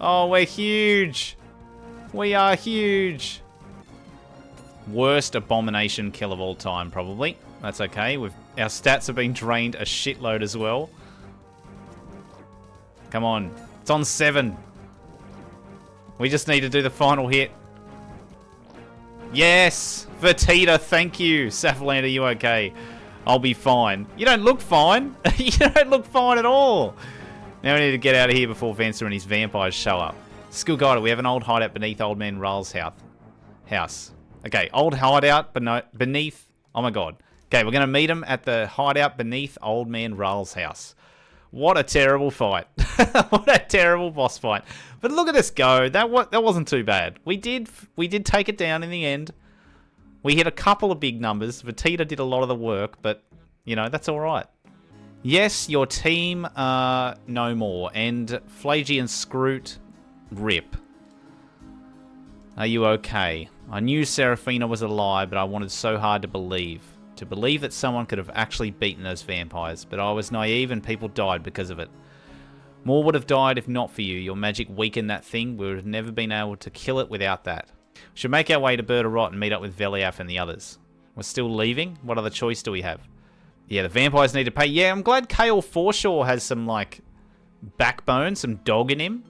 Oh, we're huge. We are huge. Worst abomination kill of all time, probably. That's okay. Our stats have been drained a shitload as well. Come on. It's on 7. We just need to do the final hit. Yes! Vertita, thank you. Safaland, are you okay? I'll be fine. You don't look fine. You don't look fine at all. Now we need to get out of here before Vanster and his vampires show up. Skill Guider, we have an old hideout beneath Old Man Ral's house. Okay, old hideout beneath... Oh my god. Okay, we're going to meet him at the hideout beneath Old Man Ral's house. What a terrible fight. What a terrible boss fight. But look at us go. That wasn't too bad. We did take it down in the end. We hit a couple of big numbers. Vertita did a lot of the work, but, you know, that's alright. Yes, your team are no more. And Flagian Scroot, rip. Are you okay? I knew Seraphina was a lie, but I wanted so hard to believe. To believe that someone could have actually beaten those vampires. But I was naive and people died because of it. More would have died if not for you. Your magic weakened that thing. We would have never been able to kill it without that. We should make our way to Bird of Rot and meet up with Veliath and the others. We're still leaving? What other choice do we have? Yeah, the vampires need to pay. Yeah, I'm glad Kale Forshaw has some, like, backbone, some dog in him.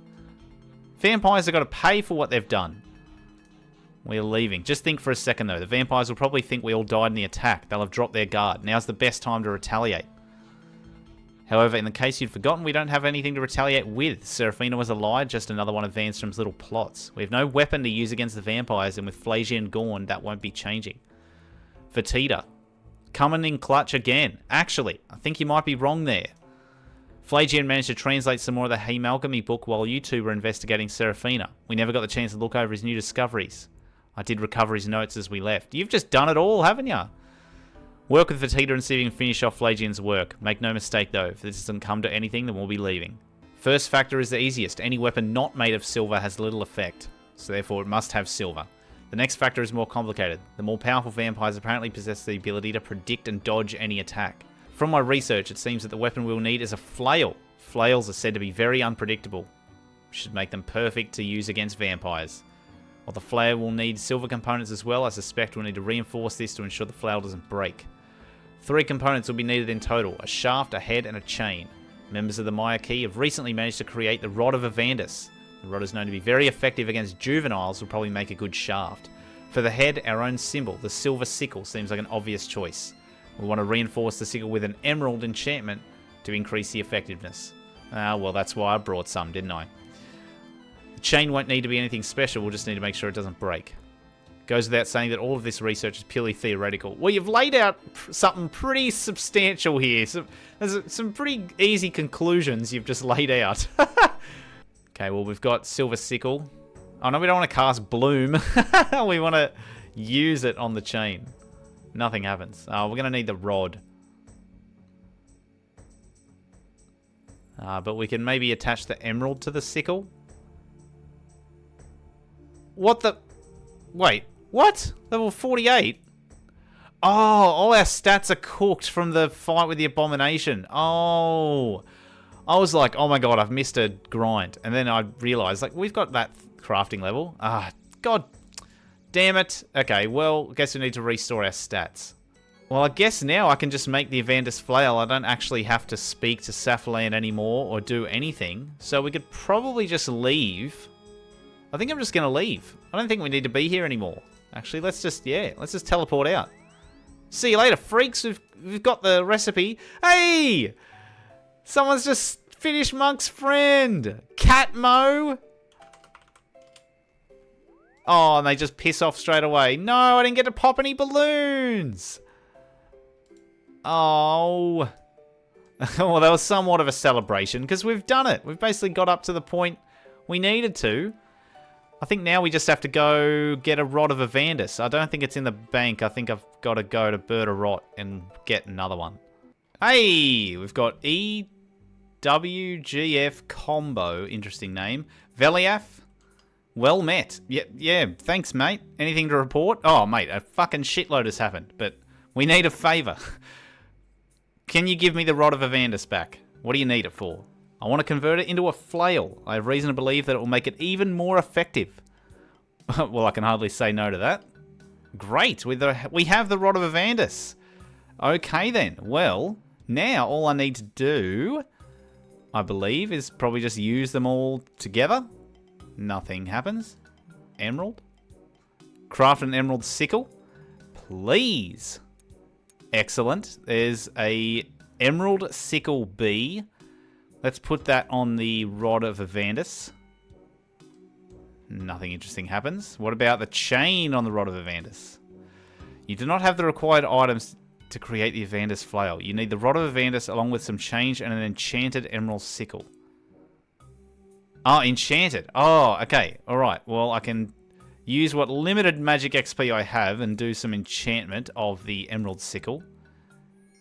Vampires have got to pay for what they've done. We're leaving. Just think for a second, though. The vampires will probably think we all died in the attack. They'll have dropped their guard. Now's the best time to retaliate. However, in the case you'd forgotten, we don't have anything to retaliate with. Seraphina was a lie, just another one of Vanstrom's little plots. We have no weapon to use against the vampires, and with Flagian Gorn, that won't be changing. Vertita. Coming in clutch again. Actually, I think you might be wrong there. Flagian managed to translate some more of the Hemalgamy book while you two were investigating Seraphina. We never got the chance to look over his new discoveries. I did recover his notes as we left. You've just done it all, haven't you? Work with Vertita and see if you can finish off Flagian's work. Make no mistake though, if this doesn't come to anything, then we'll be leaving. First factor is the easiest. Any weapon not made of silver has little effect, so therefore it must have silver. The next factor is more complicated. The more powerful vampires apparently possess the ability to predict and dodge any attack. From my research, it seems that the weapon we'll need is a flail. Flails are said to be very unpredictable. Should make them perfect to use against vampires. While the flail will need silver components as well, I suspect we'll need to reinforce this to ensure the flail doesn't break. 3 components will be needed in total: a shaft, a head, and a chain. Members of the Myaki have recently managed to create the Rod of Ivandis. The rod is known to be very effective against juveniles, will probably make a good shaft. For the head, our own symbol, the silver sickle, seems like an obvious choice. We want to reinforce the sickle with an emerald enchantment to increase the effectiveness. Ah, well, that's why I brought some, didn't I? The chain won't need to be anything special, we'll just need to make sure it doesn't break. Goes without saying that all of this research is purely theoretical. Well, you've laid out something pretty substantial here. There's some pretty easy conclusions you've just laid out. Okay, well, we've got silver sickle. Oh, no, we don't want to cast bloom. We want to use it on the chain. Nothing happens. Oh, we're going to need the rod. But we can maybe attach the emerald to the sickle. What the... Wait, what? Level 48? Oh, all our stats are cooked from the fight with the abomination. Oh... I was like, oh my god, I've missed a grind. And then I realized, like, we've got that crafting level. Ah, god damn it. Okay, well, I guess we need to restore our stats. Well, I guess now I can just make the Ivandis Flail. I don't actually have to speak to Safalan anymore or do anything. So we could probably just leave. I think I'm just going to leave. I don't think we need to be here anymore. Actually, let's just teleport out. See you later, freaks. We've got the recipe. Hey! Someone's just finished Monk's friend. Catmo. Oh, and they just piss off straight away. No, I didn't get to pop any balloons. Oh. Well, that was somewhat of a celebration because we've done it. We've basically got up to the point we needed to. I think now we just have to go get a Rod of Ivandis. I don't think it's in the bank. I think I've got to go to Bird of Rot and get another one. Hey, we've got EWGF Combo. Interesting name. Veliath. Well met. Yeah, thanks, mate. Anything to report? Oh, mate, a fucking shitload has happened, but we need a favour. Can you give me the Rod of Ivandis back? What do you need it for? I want to convert it into a flail. I have reason to believe that it will make it even more effective. Well, I can hardly say no to that. Great, we have the Rod of Ivandis. Okay then, well, now all I need to do, I believe, is probably just use them all together. Nothing happens. Emerald. Craft an emerald sickle. Please. Excellent. There's a emerald sickle bee. Let's put that on the Rod of Ivandis. Nothing interesting happens. What about the chain on the Rod of Ivandis? You do not have the required items to create the Ivandis Flail. You need the Rod of Ivandis along with some change and an enchanted emerald sickle. Oh, enchanted. Oh, okay. Alright. Well, I can use what limited magic XP I have and do some enchantment of the emerald sickle.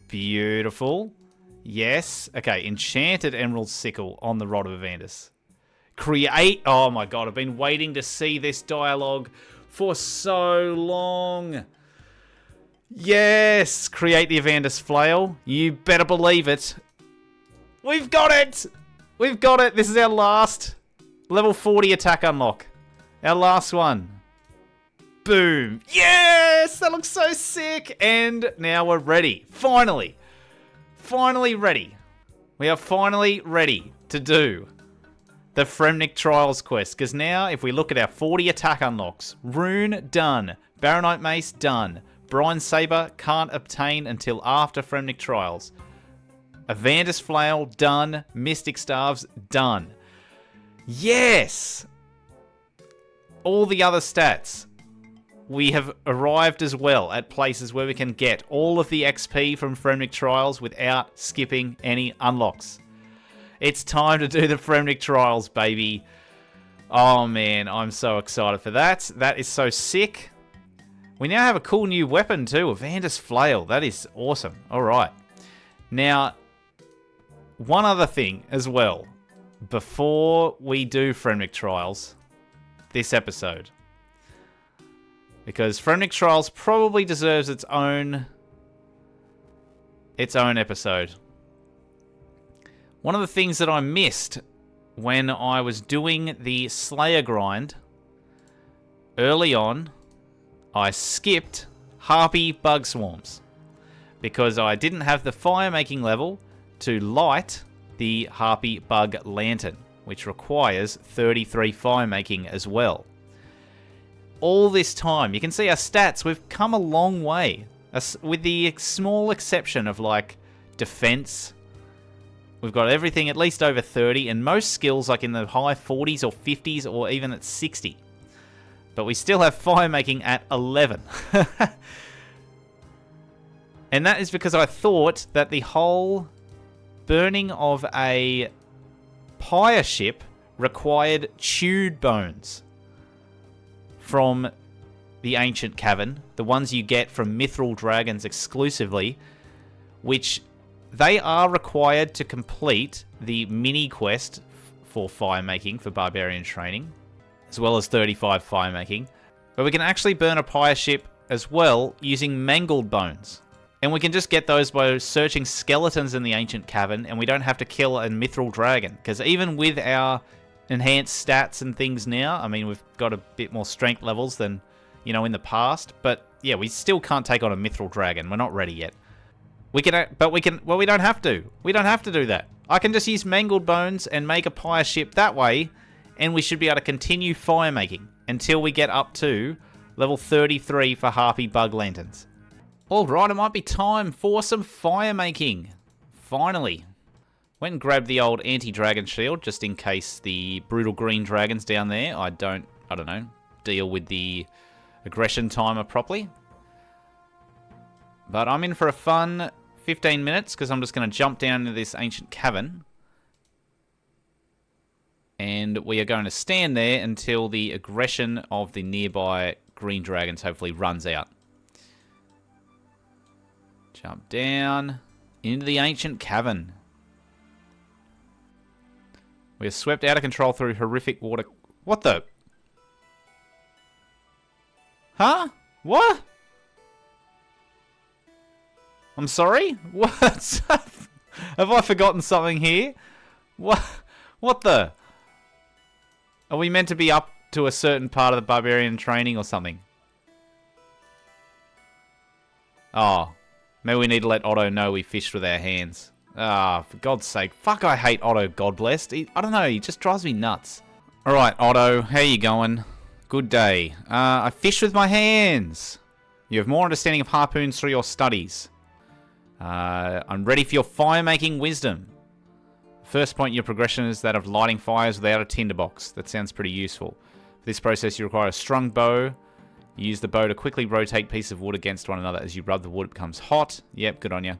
Beautiful. Yes. Okay, enchanted emerald sickle on the Rod of Ivandis. Create... Oh my god, I've been waiting to see this dialogue for so long. Yes! Create the Ivandis Flail. You better believe it. We've got it! We've got it! This is our last level 40 attack unlock. Our last one. Boom! Yes! That looks so sick! And now we're ready. Finally! Finally ready. We are finally ready to do the Fremennik Trials quest. Because now, if we look at our 40 attack unlocks, Rune done. Baronite Mace done. Brine Saber can't obtain until after Fremennik Trials. Ivandis Flail done. Mystic Staves done. Yes! All the other stats. We have arrived as well at places where we can get all of the XP from Fremennik Trials without skipping any unlocks. It's time to do the Fremennik Trials, baby. Oh man, I'm so excited for that. That is so sick. We now have a cool new weapon too, Ivandis Flail. That is awesome. Alright. Now, one other thing as well. Before we do Fremennik Trials, this episode. Because Fremennik Trials probably deserves its own episode. One of the things that I missed when I was doing the Slayer grind early on, I skipped Harpy Bug Swarms. because I didn't have the firemaking level to light the Harpy Bug Lantern, which requires 33 firemaking as well. All this time, you can see our stats, we've come a long way. With the small exception of like defense, we've got everything at least over 30, and most skills like in the high 40s or 50s or even at 60. But we still have firemaking at 11. And that is because I thought that the whole burning of a pyre ship required chewed bones from the ancient cavern, the ones you get from Mithril Dragons exclusively, which they are required to complete the mini quest for firemaking for barbarian training, as well as 35 firemaking. But we can actually burn a pyre ship as well using mangled bones. And we can just get those by searching skeletons in the ancient cavern, and we don't have to kill a Mithril Dragon. Because even with our enhanced stats and things now, I mean, we've got a bit more strength levels than, you know, in the past. But yeah, we still can't take on a Mithril Dragon. We're not ready yet. We can, but we can, well, we don't have to. We don't have to do that. I can just use mangled bones and make a pyre ship that way, and we should be able to continue firemaking until we get up to level 33 for Harpy Bug Lanterns. Alright, it might be time for some firemaking. Finally. Went and grabbed the old anti-dragon shield, just in case the brutal green dragons down there, I don't know, deal with the aggression timer properly. But I'm in for a fun 15 minutes, because I'm just going to jump down into this ancient cavern. And we are going to stand there until the aggression of the nearby green dragons hopefully runs out. Jump down into the ancient cavern. We are swept out of control through horrific water. What the? Huh? What? I'm sorry? What? Have I forgotten something here? What? What the? Are we meant to be up to a certain part of the barbarian training or something? Oh. Maybe we need to let Otto know we fished with our hands. Ah, for God's sake. Fuck, I hate Otto, God blessed. I don't know, he just drives me nuts. Alright, Otto, how you going? Good day. I fish with my hands. You have more understanding of harpoons through your studies. I'm ready for your firemaking wisdom. First point in your progression is that of lighting fires without a tinderbox. That sounds pretty useful. For this process, you require a strung bow. You use the bow to quickly rotate pieces of wood against one another. As you rub the wood, it becomes hot. Yep, good on you.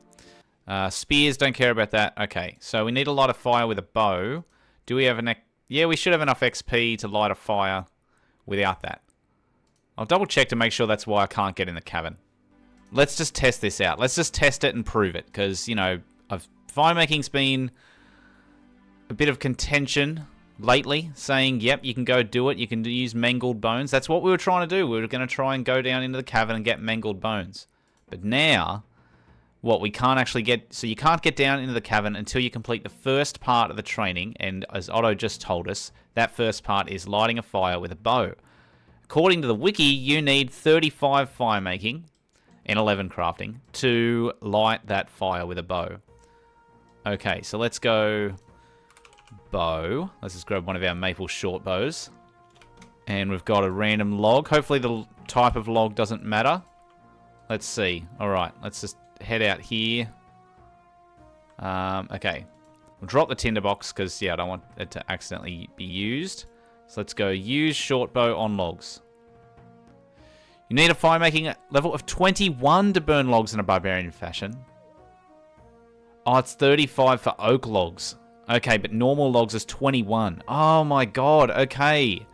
Spears, don't care about that. Okay, so we need to light a fire with a bow. Do we have an... Yeah, we should have enough XP to light a fire without that. I'll double check to make sure that's why I can't get in the cavern. Let's just test this out. Let's just test it and prove it. Because, you know, firemaking's been a bit of contention lately, saying, yep, you can go do it. You can use mangled bones. That's what we were trying to do. We were going to try and go down into the cavern and get mangled bones. But now, what we can't actually get... So you can't get down into the cavern until you complete the first part of the training. And as Otto just told us, that first part is lighting a fire with a bow. According to the wiki, you need 35 firemaking and 11 crafting to light that fire with a bow. Okay, so let's go... bow. Let's just grab one of our maple short bows. And we've got a random log. Hopefully the type of log doesn't matter. Let's see. Alright, let's just head out here. Okay. We'll drop the tinderbox because, yeah, I don't want it to accidentally be used. So let's go use short bow on logs. You need a firemaking level of 21 to burn logs in a barbarian fashion. Oh, it's 35 for oak logs. Okay, but normal logs is 21. Oh my god, okay.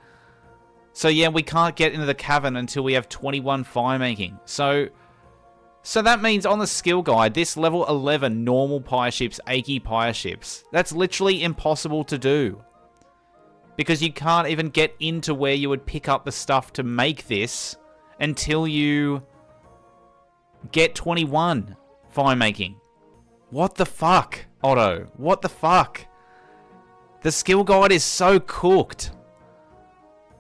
So yeah, we can't get into the cavern until we have 21 firemaking. So that means on the skill guide, this level 11 normal pyre ships, achy pyre ships, that's literally impossible to do. Because you can't even get into where you would pick up the stuff to make this until you get 21 firemaking. What the fuck, Otto? What the fuck? The skill guide is so cooked.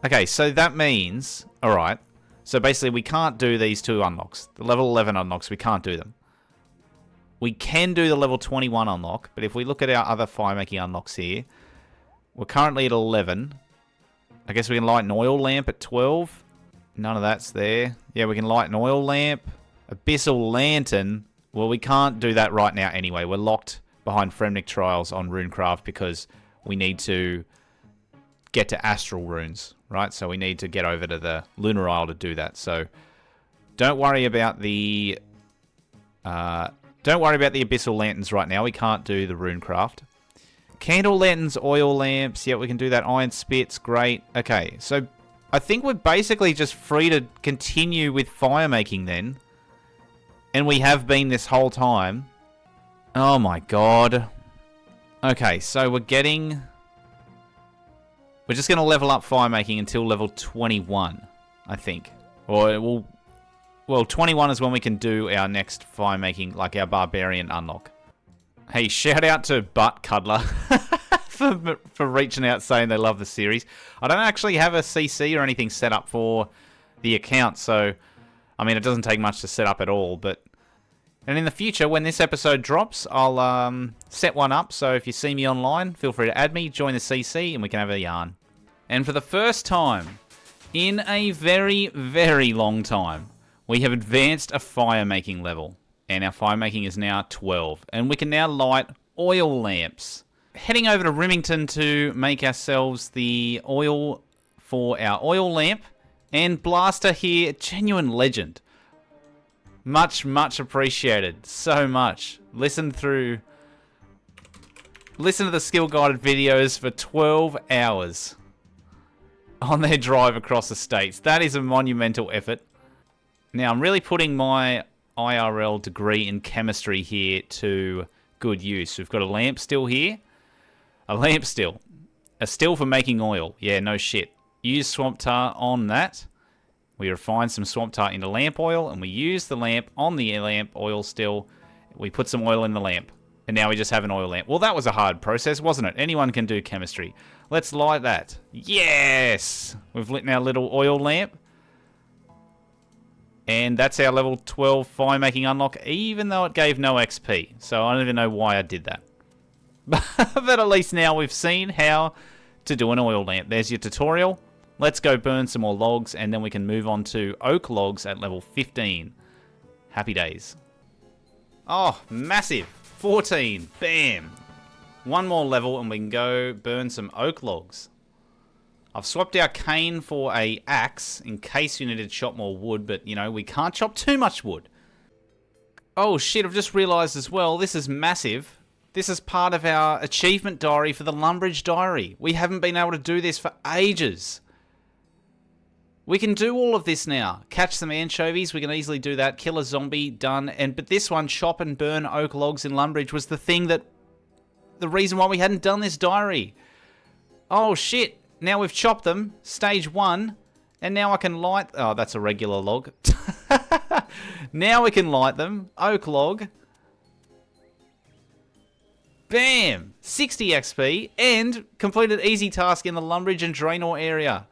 Okay, so that means... Alright. So basically we can't do these two unlocks. The level 11 unlocks, we can't do them. we can do the level 21 unlock, but if we look at our other firemaking unlocks here, we're currently at 11. I guess we can light an oil lamp at 12. None of that's there. Yeah, we can light an oil lamp. Abyssal lantern. Well, we can't do that right now anyway. We're locked behind Fremennik Trials on Runecraft because we need to get to astral runes, right? So we need to get over to the Lunar Isle to do that. So don't worry about the abyssal lanterns right now. We can't do the Runecraft. Candle lanterns, oil lamps. Yeah, we can do that. Iron spits, great. Okay, so I think we're basically just free to continue with firemaking then. And we have been this whole time. Oh my god. Okay, so we're just going to level up firemaking until level 21, I think. Or well, 21 is when we can do our next firemaking, like our barbarian unlock. Hey, shout out to Butt Cuddler for reaching out saying they love the series. I don't actually have a CC or anything set up for the account, so I mean, it doesn't take much to set up at all, but... And in the future, when this episode drops, I'll set one up, so if you see me online, feel free to add me, join the CC, and we can have a yarn. And for the first time, in a very, very long time, we have advanced a firemaking level. And our firemaking is now 12. And we can now light oil lamps. Heading over to Rimington to make ourselves the oil for our oil lamp. And Blaster here, genuine legend. Much, much appreciated. So much. Listen to the skill guided videos for 12 hours on their drive across the states. That is a monumental effort. Now, I'm really putting my IRL degree in chemistry here to good use. We've got a lamp still here. A lamp still. A still for making oil. Yeah, no shit. Use swamp tar on that. We refine some swamp tar into lamp oil, and we use the lamp on the lamp oil still. We put some oil in the lamp, and now we just have an oil lamp. Well, that was a hard process, wasn't it? Anyone can do chemistry. Let's light that. Yes! We've lit our little oil lamp. And that's our level 12 firemaking unlock, even though it gave no XP. So I don't even know why I did that. But at least now we've seen how to do an oil lamp. There's your tutorial. Let's go burn some more logs, and then we can move on to oak logs at level 15. Happy days. Oh, massive. 14. Bam. One more level, and we can go burn some oak logs. I've swapped our cane for a axe in case you needed to chop more wood, but, you know, we can't chop too much wood. Oh, shit, I've just realised as well, this is massive. This is part of our achievement diary for the Lumbridge Diary. We haven't been able to do this for ages. We can do all of this now. Catch some anchovies, we can easily do that. Kill a zombie, done. But this one, chop and burn oak logs in Lumbridge, was the reason why we hadn't done this diary. Oh, shit. Now we've chopped them, stage 1, and now I can light... Oh, that's a regular log. Now we can light them. Oak log. Bam! 60 XP, and completed easy task in the Lumbridge and Draenor area.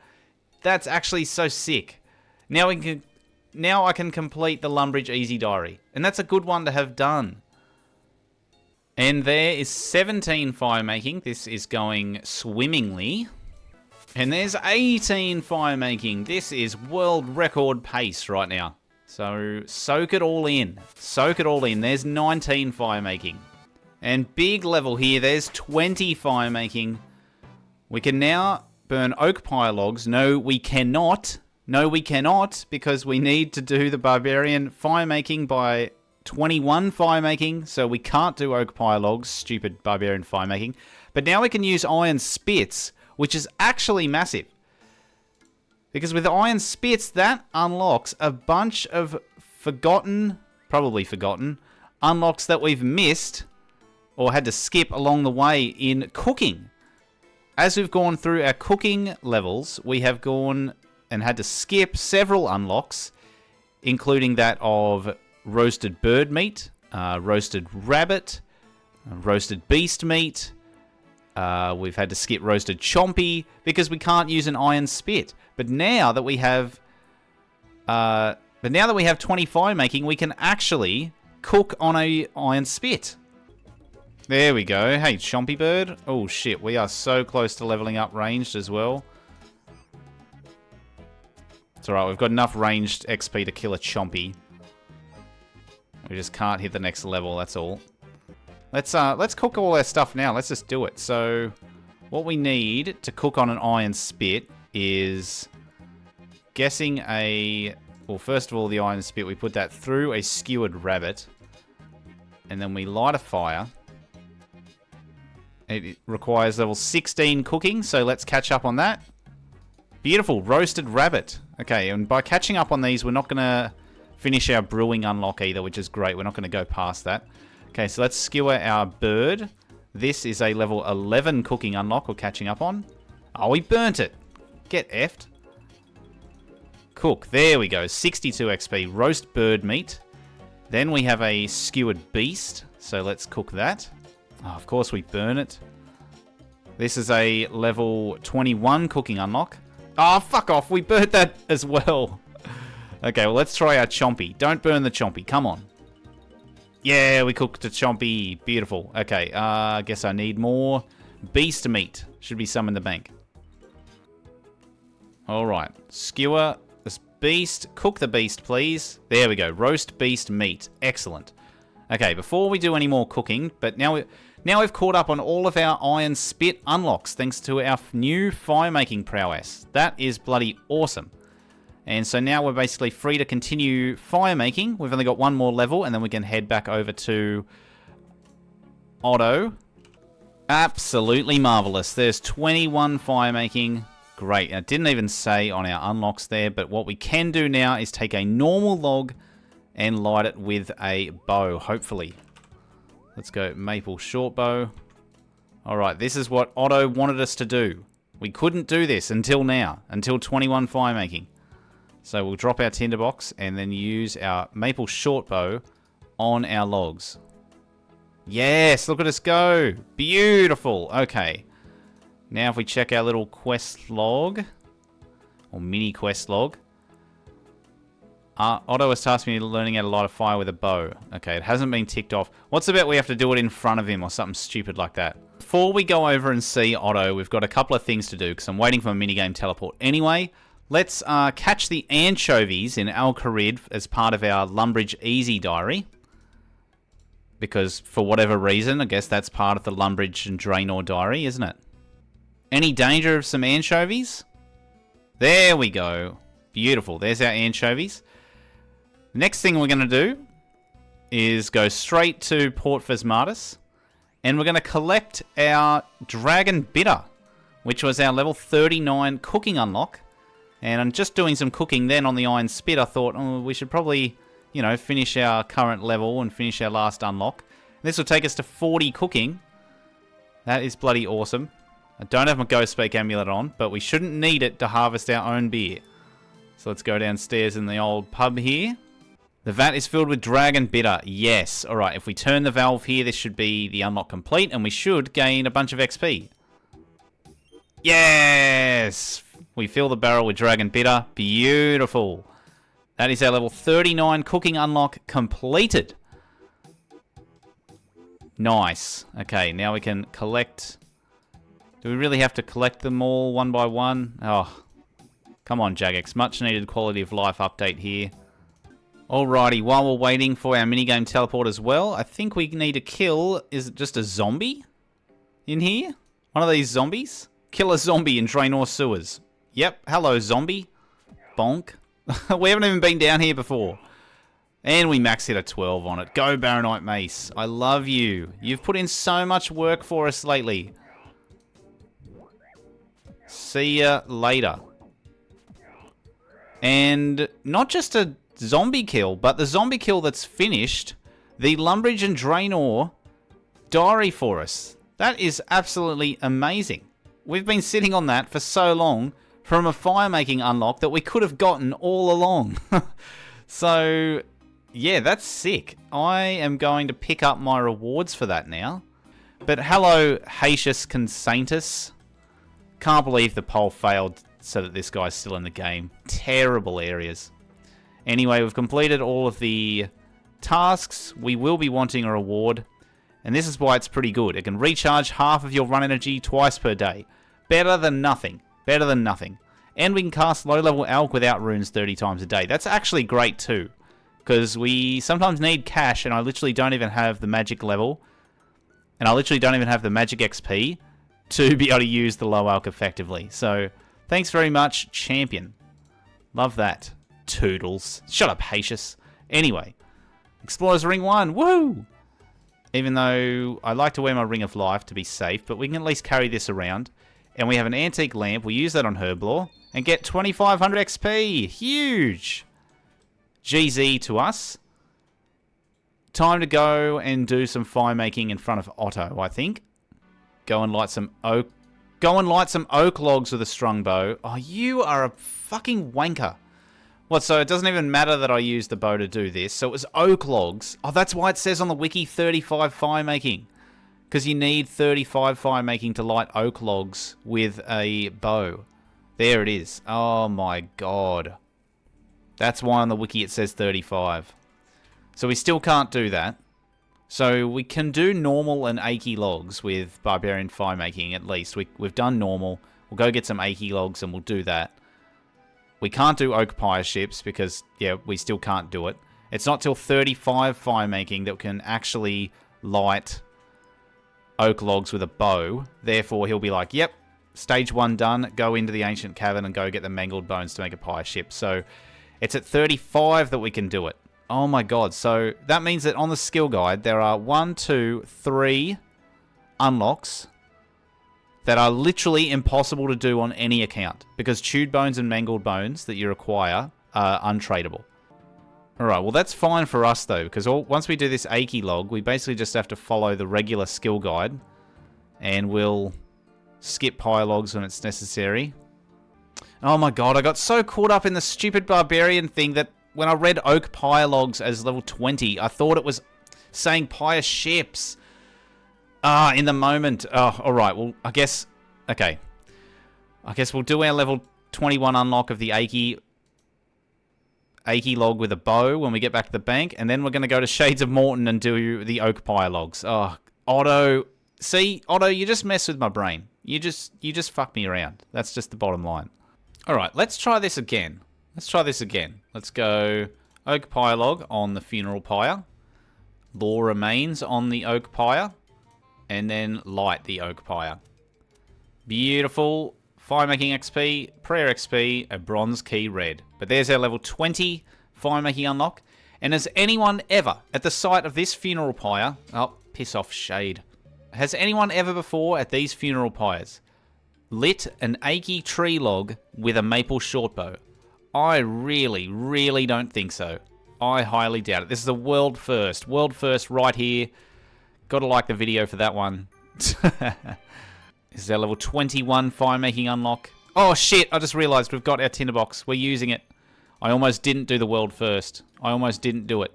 That's actually so sick. Now I can complete the Lumbridge Easy Diary, and that's a good one to have done. And there is 17 firemaking. This is going swimmingly. And there's 18 firemaking. This is world record pace right now. So soak it all in. Soak it all in. There's 19 firemaking. And big level here. There's 20 firemaking. We can now burn oak pile logs. No, we cannot. No, we cannot, because we need to do the barbarian firemaking by 21 firemaking, so we can't do oak pile logs. Stupid barbarian firemaking. But now we can use iron spits, which is actually massive. Because with iron spits, that unlocks a bunch of probably forgotten, unlocks that we've missed or had to skip along the way in cooking. As we've gone through our cooking levels, we have gone and had to skip several unlocks, including that of roasted bird meat, roasted rabbit, roasted beast meat. We've had to skip roasted chompy because we can't use an iron spit. But now that we have 20 firemaking, we can actually cook on a iron spit. There we go. Hey, chompy bird. Oh shit, we are so close to leveling up ranged as well. It's alright, we've got enough ranged XP to kill a chompy. We just can't hit the next level, that's all. Let's cook all our stuff now. Let's just do it. So, what we need to cook on an iron spit is... guessing a... well, first of all, the iron spit, we put that through a skewered rabbit. And then we light a fire. It requires level 16 cooking, so let's catch up on that. Beautiful, roasted rabbit. Okay, and by catching up on these, we're not going to finish our brewing unlock either, which is great. We're not going to go past that. Okay, so let's skewer our bird. This is a level 11 cooking unlock we're catching up on. Oh, we burnt it. Get effed. Cook, there we go. 62 XP, roast bird meat. Then we have a skewered beast, so let's cook that. Oh, of course we burn it. This is a level 21 cooking unlock. Oh, fuck off. We burnt that as well. Okay, well, let's try our chompy. Don't burn the chompy. Come on. Yeah, we cooked a chompy. Beautiful. Okay, I guess I need more beast meat. Should be some in the bank. Alright. Skewer this beast. Cook the beast, please. There we go. Roast beast meat. Excellent. Okay, before we do any more cooking, but now we've caught up on all of our iron spit unlocks thanks to our new firemaking prowess. That is bloody awesome. And so now we're basically free to continue firemaking. We've only got one more level and then we can head back over to Otto. Absolutely marvelous. There's 21 firemaking. Great. It didn't even say on our unlocks there, but what we can do now is take a normal log and light it with a bow, hopefully. Let's go maple short bow. Alright, this is what Otto wanted us to do. We couldn't do this until now, until 21 firemaking. So we'll drop our tinderbox and then use our maple short bow on our logs. Yes, look at us go. Beautiful. Okay. Now if we check our little quest log, or mini quest log, Otto has tasked me learning how to light a fire with a bow. Okay, it hasn't been ticked off. What's about we have to do it in front of him or something stupid like that? Before we go over and see Otto, we've got a couple of things to do because I'm waiting for a minigame teleport. Anyway, let's catch the anchovies in Al Kharid as part of our Lumbridge Easy diary. Because for whatever reason, I guess that's part of the Lumbridge and Draenor diary, isn't it? Any danger of some anchovies? There we go. Beautiful. There's our anchovies. Next thing we're going to do is go straight to Port Phasmatis, and we're going to collect our Dragon Bitter, which was our level 39 cooking unlock. And I'm just doing some cooking then on the Iron Spit. I thought, oh, we should probably, you know, finish our current level and finish our last unlock. This will take us to 40 cooking. That is bloody awesome. I don't have my Ghost Speak amulet on, but we shouldn't need it to harvest our own beer. So let's go downstairs in the old pub here. The vat is filled with Dragon Bitter. Yes. Alright, if we turn the valve here, this should be the unlock complete, and we should gain a bunch of XP. Yes! We fill the barrel with Dragon Bitter. Beautiful. That is our level 39 cooking unlock completed. Nice. Okay, now we can collect... Do we really have to collect them all one by one? Oh, come on, Jagex. Much needed quality of life update here. Alrighty, while we're waiting for our minigame teleport as well, I think we need to kill... Is it just a zombie in here? One of these zombies? Kill a zombie in Draenor sewers. Yep, hello zombie. Bonk. We haven't even been down here before. And we max hit a 12 on it. Go Baronite Mace. I love you. You've put in so much work for us lately. See ya later. And not just a zombie kill, but the zombie kill that's finished the Lumbridge and Draenor diary for us. That is absolutely amazing. We've been sitting on that for so long from a firemaking unlock that we could have gotten all along. So, yeah, that's sick. I am going to pick up my rewards for that now. But hello, Haitius Consaintus. Can't believe the poll failed so that this guy's still in the game. Terrible areas. Anyway, we've completed all of the tasks, we will be wanting a reward. And this is why it's pretty good. It can recharge half of your run energy twice per day. Better than nothing. Better than nothing. And we can cast low-level alch without runes 30 times a day. That's actually great too. Because we sometimes need cash, and I literally don't even have the magic level. And I literally don't even have the magic XP to be able to use the low alch effectively. So, thanks very much, champion. Love that. Toodles. Shut up, Hacius. Anyway. Explorer's Ring 1. Woo! Even though I like to wear my Ring of Life to be safe, but we can at least carry this around. And we have an antique lamp. We use that on Herblore. And get 2500 XP. Huge! GZ to us. Time to go and do some firemaking in front of Otto, I think. Go and light some oak. Go and light some oak logs with a strung bow. Oh, you are a fucking wanker. What, so it doesn't even matter that I use the bow to do this. So it was oak logs. Oh, that's why it says on the wiki 35 firemaking. Because you need 35 firemaking to light oak logs with a bow. There it is. Oh my god. That's why on the wiki it says 35. So we still can't do that. So we can do normal and achy logs with Barbarian Firemaking at least. We've done normal. We'll go get some achy logs and we'll do that. We can't do Oak Pyre ships because, yeah, we still can't do it. It's not till 35 Firemaking that we can actually light oak logs with a bow. Therefore, he'll be like, yep, stage 1 done. Go into the Ancient Cavern and go get the Mangled Bones to make a Pyre ship. So it's at 35 that we can do it. Oh my god, so that means that on the skill guide there are 1, 2, 3 unlocks that are literally impossible to do on any account because chewed bones and mangled bones that you require are untradeable. Alright, well that's fine for us though, because once we do this achy log, we basically just have to follow the regular skill guide and we'll skip pyre logs when it's necessary. Oh my god, I got so caught up in the stupid barbarian thing that when I read Oak Pyre logs as level 20, I thought it was saying Pyre ships. In the moment. Oh, alright, well, I guess... Okay. I guess we'll do our level 21 unlock of the achy log with a bow when we get back to the bank, and then we're going to go to Shades of Morton and do the Oak Pyre logs. Oh, Otto... See, Otto, you just mess with my brain. You just fuck me around. That's just the bottom line. Alright, let's try this again. Let's try this again. Let's go Oak Pyre log on the Funeral Pyre. Lore Remains on the Oak Pyre. And then light the Oak Pyre. Beautiful. Firemaking XP, Prayer XP, a Bronze Key Red. But there's our level 20 Firemaking unlock. And has anyone ever, at the site of this Funeral Pyre... Oh, piss off, Shade. Has anyone ever before at these Funeral Pyres lit an achy tree log with a maple shortbow? I really, really don't think so. I highly doubt it. This is a world first. World first right here. Gotta like the video for that one. This is our level 21 firemaking unlock. Oh shit, I just realised we've got our tinderbox. We're using it. I almost didn't do the world first. I almost didn't do it.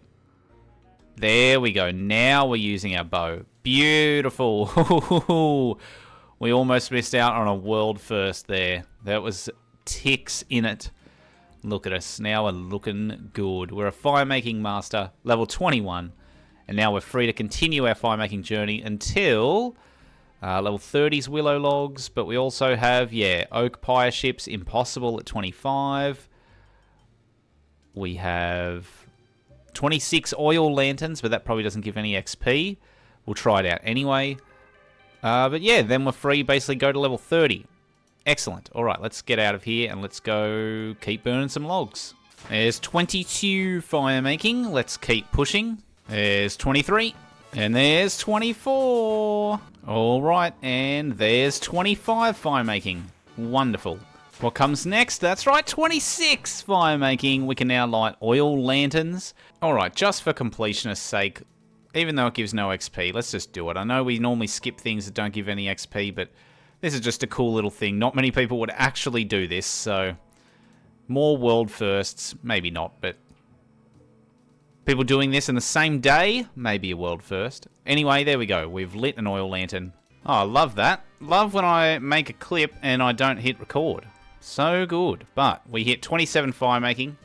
There we go. Now we're using our bow. Beautiful. We almost missed out on a world first there. That was ticks in it. Look at us. Now we're looking good. We're a firemaking master, level 21. And now we're free to continue our firemaking journey until level 30's willow logs. But we also have, yeah, Oak Pyre ships, impossible at 25. We have 26 oil lanterns, but that probably doesn't give any XP. We'll try it out anyway. But yeah, then we're free, basically go to level 30. Excellent. Alright, let's get out of here and let's go keep burning some logs. There's 22 firemaking. Let's keep pushing. There's 23. And there's 24. Alright, and there's 25 firemaking. Wonderful. What comes next? That's right, 26 firemaking. We can now light oil lanterns. Alright, just for completionist's sake, even though it gives no XP, let's just do it. I know we normally skip things that don't give any XP, but this is just a cool little thing. Not many people would actually do this, so more world firsts, maybe not, but people doing this in the same day, maybe a world first. Anyway, there we go. We've lit an oil lantern. Oh, I love that. Love when I make a clip and I don't hit record. So good. But we hit 27 firemaking.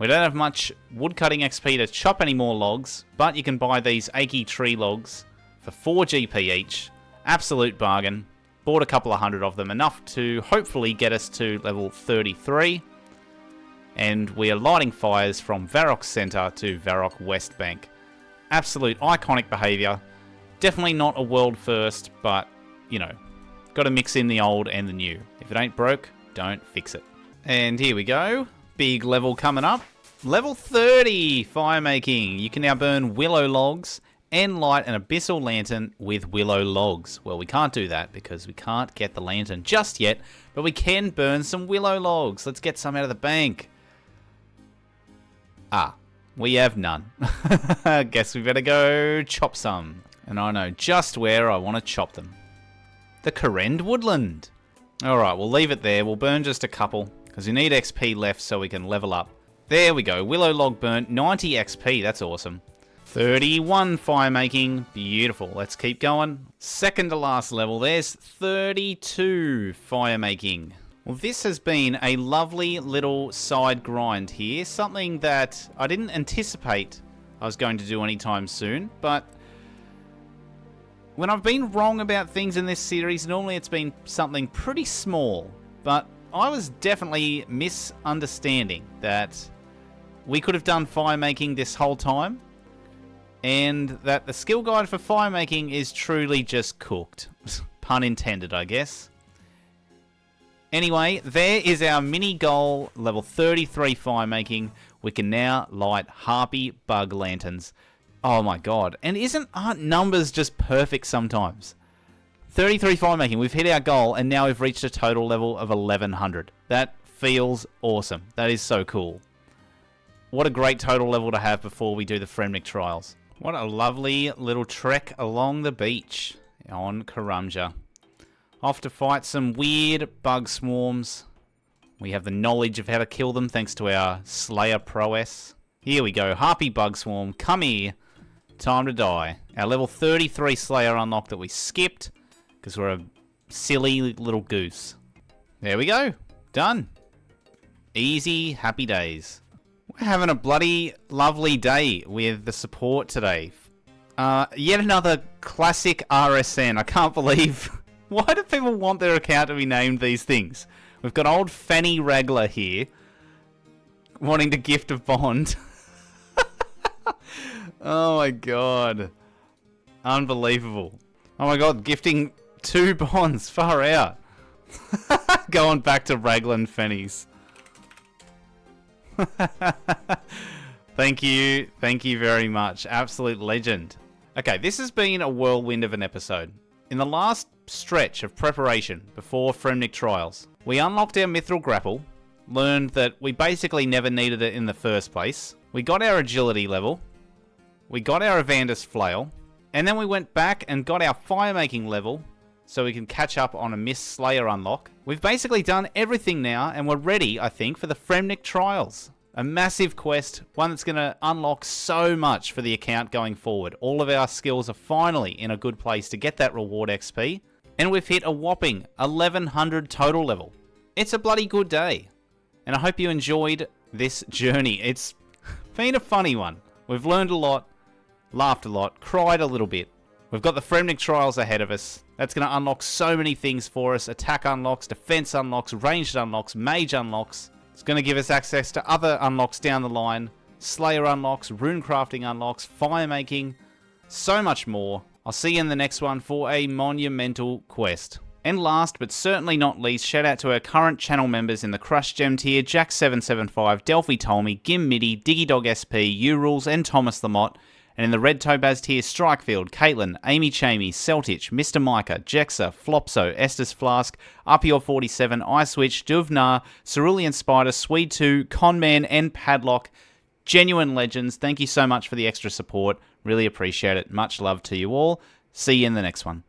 We don't have much woodcutting XP to chop any more logs, but you can buy these achy tree logs for 4 GP each. Absolute bargain. Bought a couple of hundred of them, enough to hopefully get us to level 33. And we are lighting fires from Varrock Center to Varrock West Bank. Absolute iconic behavior. Definitely not a world first, but, you know, got to mix in the old and the new. If it ain't broke, don't fix it. And here we go. Big level coming up. Level 30, Firemaking. You can now burn willow logs and light an abyssal lantern with willow logs. Well, we can't do that because we can't get the lantern just yet, but we can burn some willow logs. Let's get some out of the bank. Ah, we have none. Guess we better go chop some. And I know just where I want to chop them. The Karend Woodland. Alright, we'll leave it there. We'll burn just a couple, because we need XP left so we can level up. There we go. Willow log burnt. 90 XP. That's awesome. 31 Firemaking. Beautiful. Let's keep going. Second to last level. There's 32 Firemaking. Well, this has been a lovely little side grind here. Something that I didn't anticipate I was going to do anytime soon, but when I've been wrong about things in this series, normally it's been something pretty small, but I was definitely misunderstanding that we could have done firemaking this whole time, and that the skill guide for firemaking is truly just cooked. Pun intended, I guess. Anyway, there is our mini goal, level 33 firemaking. We can now light harpy bug lanterns. Oh my god. And aren't numbers just perfect sometimes? 33 firemaking, we've hit our goal, and now we've reached a total level of 1100. That feels awesome. That is so cool. What a great total level to have before we do the Fremennik Trials. What a lovely little trek along the beach on Karamja. Off to fight some weird bug swarms. We have the knowledge of how to kill them thanks to our Slayer prowess. Here we go, Harpy Bug Swarm, come here. Time to die. Our level 33 Slayer unlock that we skipped because we're a silly little goose. There we go, done. Easy, happy days. We're having a bloody lovely day with the support today. Yet another classic RSN. I can't believe... Why do people want their account to be named these things? We've got old Fanny Ragler here, wanting to gift a bond. Oh my god. Unbelievable. Oh my god, gifting 2 bonds, far out. Going back to Raglan and Fanny's. Thank you very much. Absolute legend. Okay, this has been a whirlwind of an episode. In the last stretch of preparation before Fremennik Trials, we unlocked our Mithril Grapple, learned that we basically never needed it in the first place, we got our agility level, we got our Ivandis Flail, and then we went back and got our firemaking level so we can catch up on a Mist Slayer unlock. We've basically done everything now, and we're ready, I think, for the Fremennik Trials. A massive quest, one that's going to unlock so much for the account going forward. All of our skills are finally in a good place to get that reward XP. And we've hit a whopping 1100 total level. It's a bloody good day. And I hope you enjoyed this journey. It's been a funny one. We've learned a lot, laughed a lot, cried a little bit. We've got the Fremennik Trials ahead of us. That's going to unlock so many things for us. Attack unlocks, defense unlocks, ranged unlocks, mage unlocks. It's going to give us access to other unlocks down the line. Slayer unlocks, rune crafting unlocks, firemaking, so much more. I'll see you in the next one for a monumental quest. And last but certainly not least, shout out to our current channel members in the Crush Gem tier, Jack775, Delphi Tolmy, Gim Midi, Diggydog SP, U-Rules, and Thomas Lamott. And in the Red Topaz tier, Strikefield, Caitlin, Amy Chamey, Celtich, Mr. Micah, Jexa, Flopso, Estes Flask, Upior47, Icewitch, Duvnar, Cerulean Spider, Swede 2, Conman, and Padlock. Genuine legends. Thank you so much for the extra support. Really appreciate it. Much love to you all. See you in the next one.